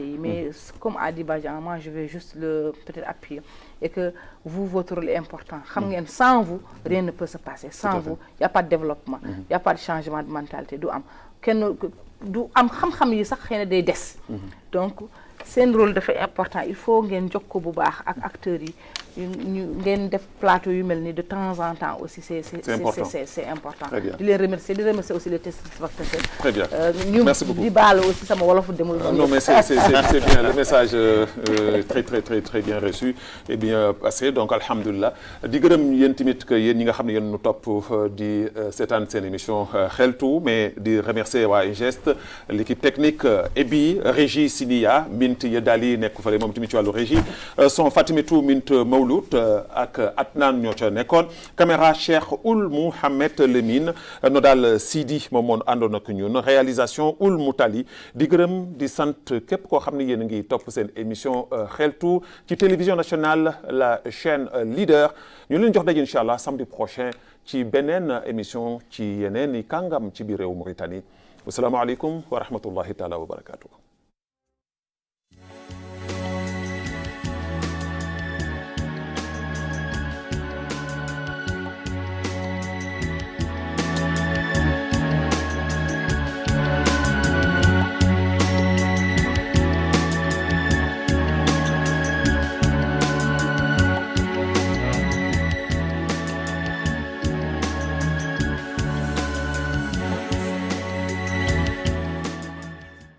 yi mais comme a dit Badian, moi je vais juste le peut-être appuyer et que vous votre rôle est important xam ngeen sans vous rien ne peut se passer sans vous il y a pas de développement il y a pas de changement de mentalité du am kenn du am xam-xam yi sax xëy na day des donc seen rôle dafa important il faut ngeen jokkoo bu baax ak acteurs yi ñu ngeen def plateau yu mel ni de temps en temps aussi c'est important di leen remercier aussi les téléspectateurs très bien ñu merci beaucoup di baalu aussi sama wolofu demul non mais c'est bien le message très bien reçu et bien passé donc alhamdulilah di gërëm yéen tamit que yéen ñi nga xam ne yéen ñu topp di seetaan seen émission xeltu mais di remercier waa IGEST l'équipe technique Ebi régie Sinia Mint Yedali nekk fale moom tamit ci wàllu régie son Fatimitou Mint Mawlud ak Atnan ñoo ca nekkoon caméra Cheikh Oul Mouhamed Lemine nodal Sidi moom moo àndoon ak ñun réalisation Oul Moutali di gërëm di sant képp koo xam ne yéen a ngi topp seen émission xeltu ci télévision nationale la chaîne leader ñu leen jox daje incha allah samedi prochain ci beneen émission ci yeneen i kàngam ci biir réew Mauritanie wasalaamaaleykum wa rahmatullahi taala wa barakatuh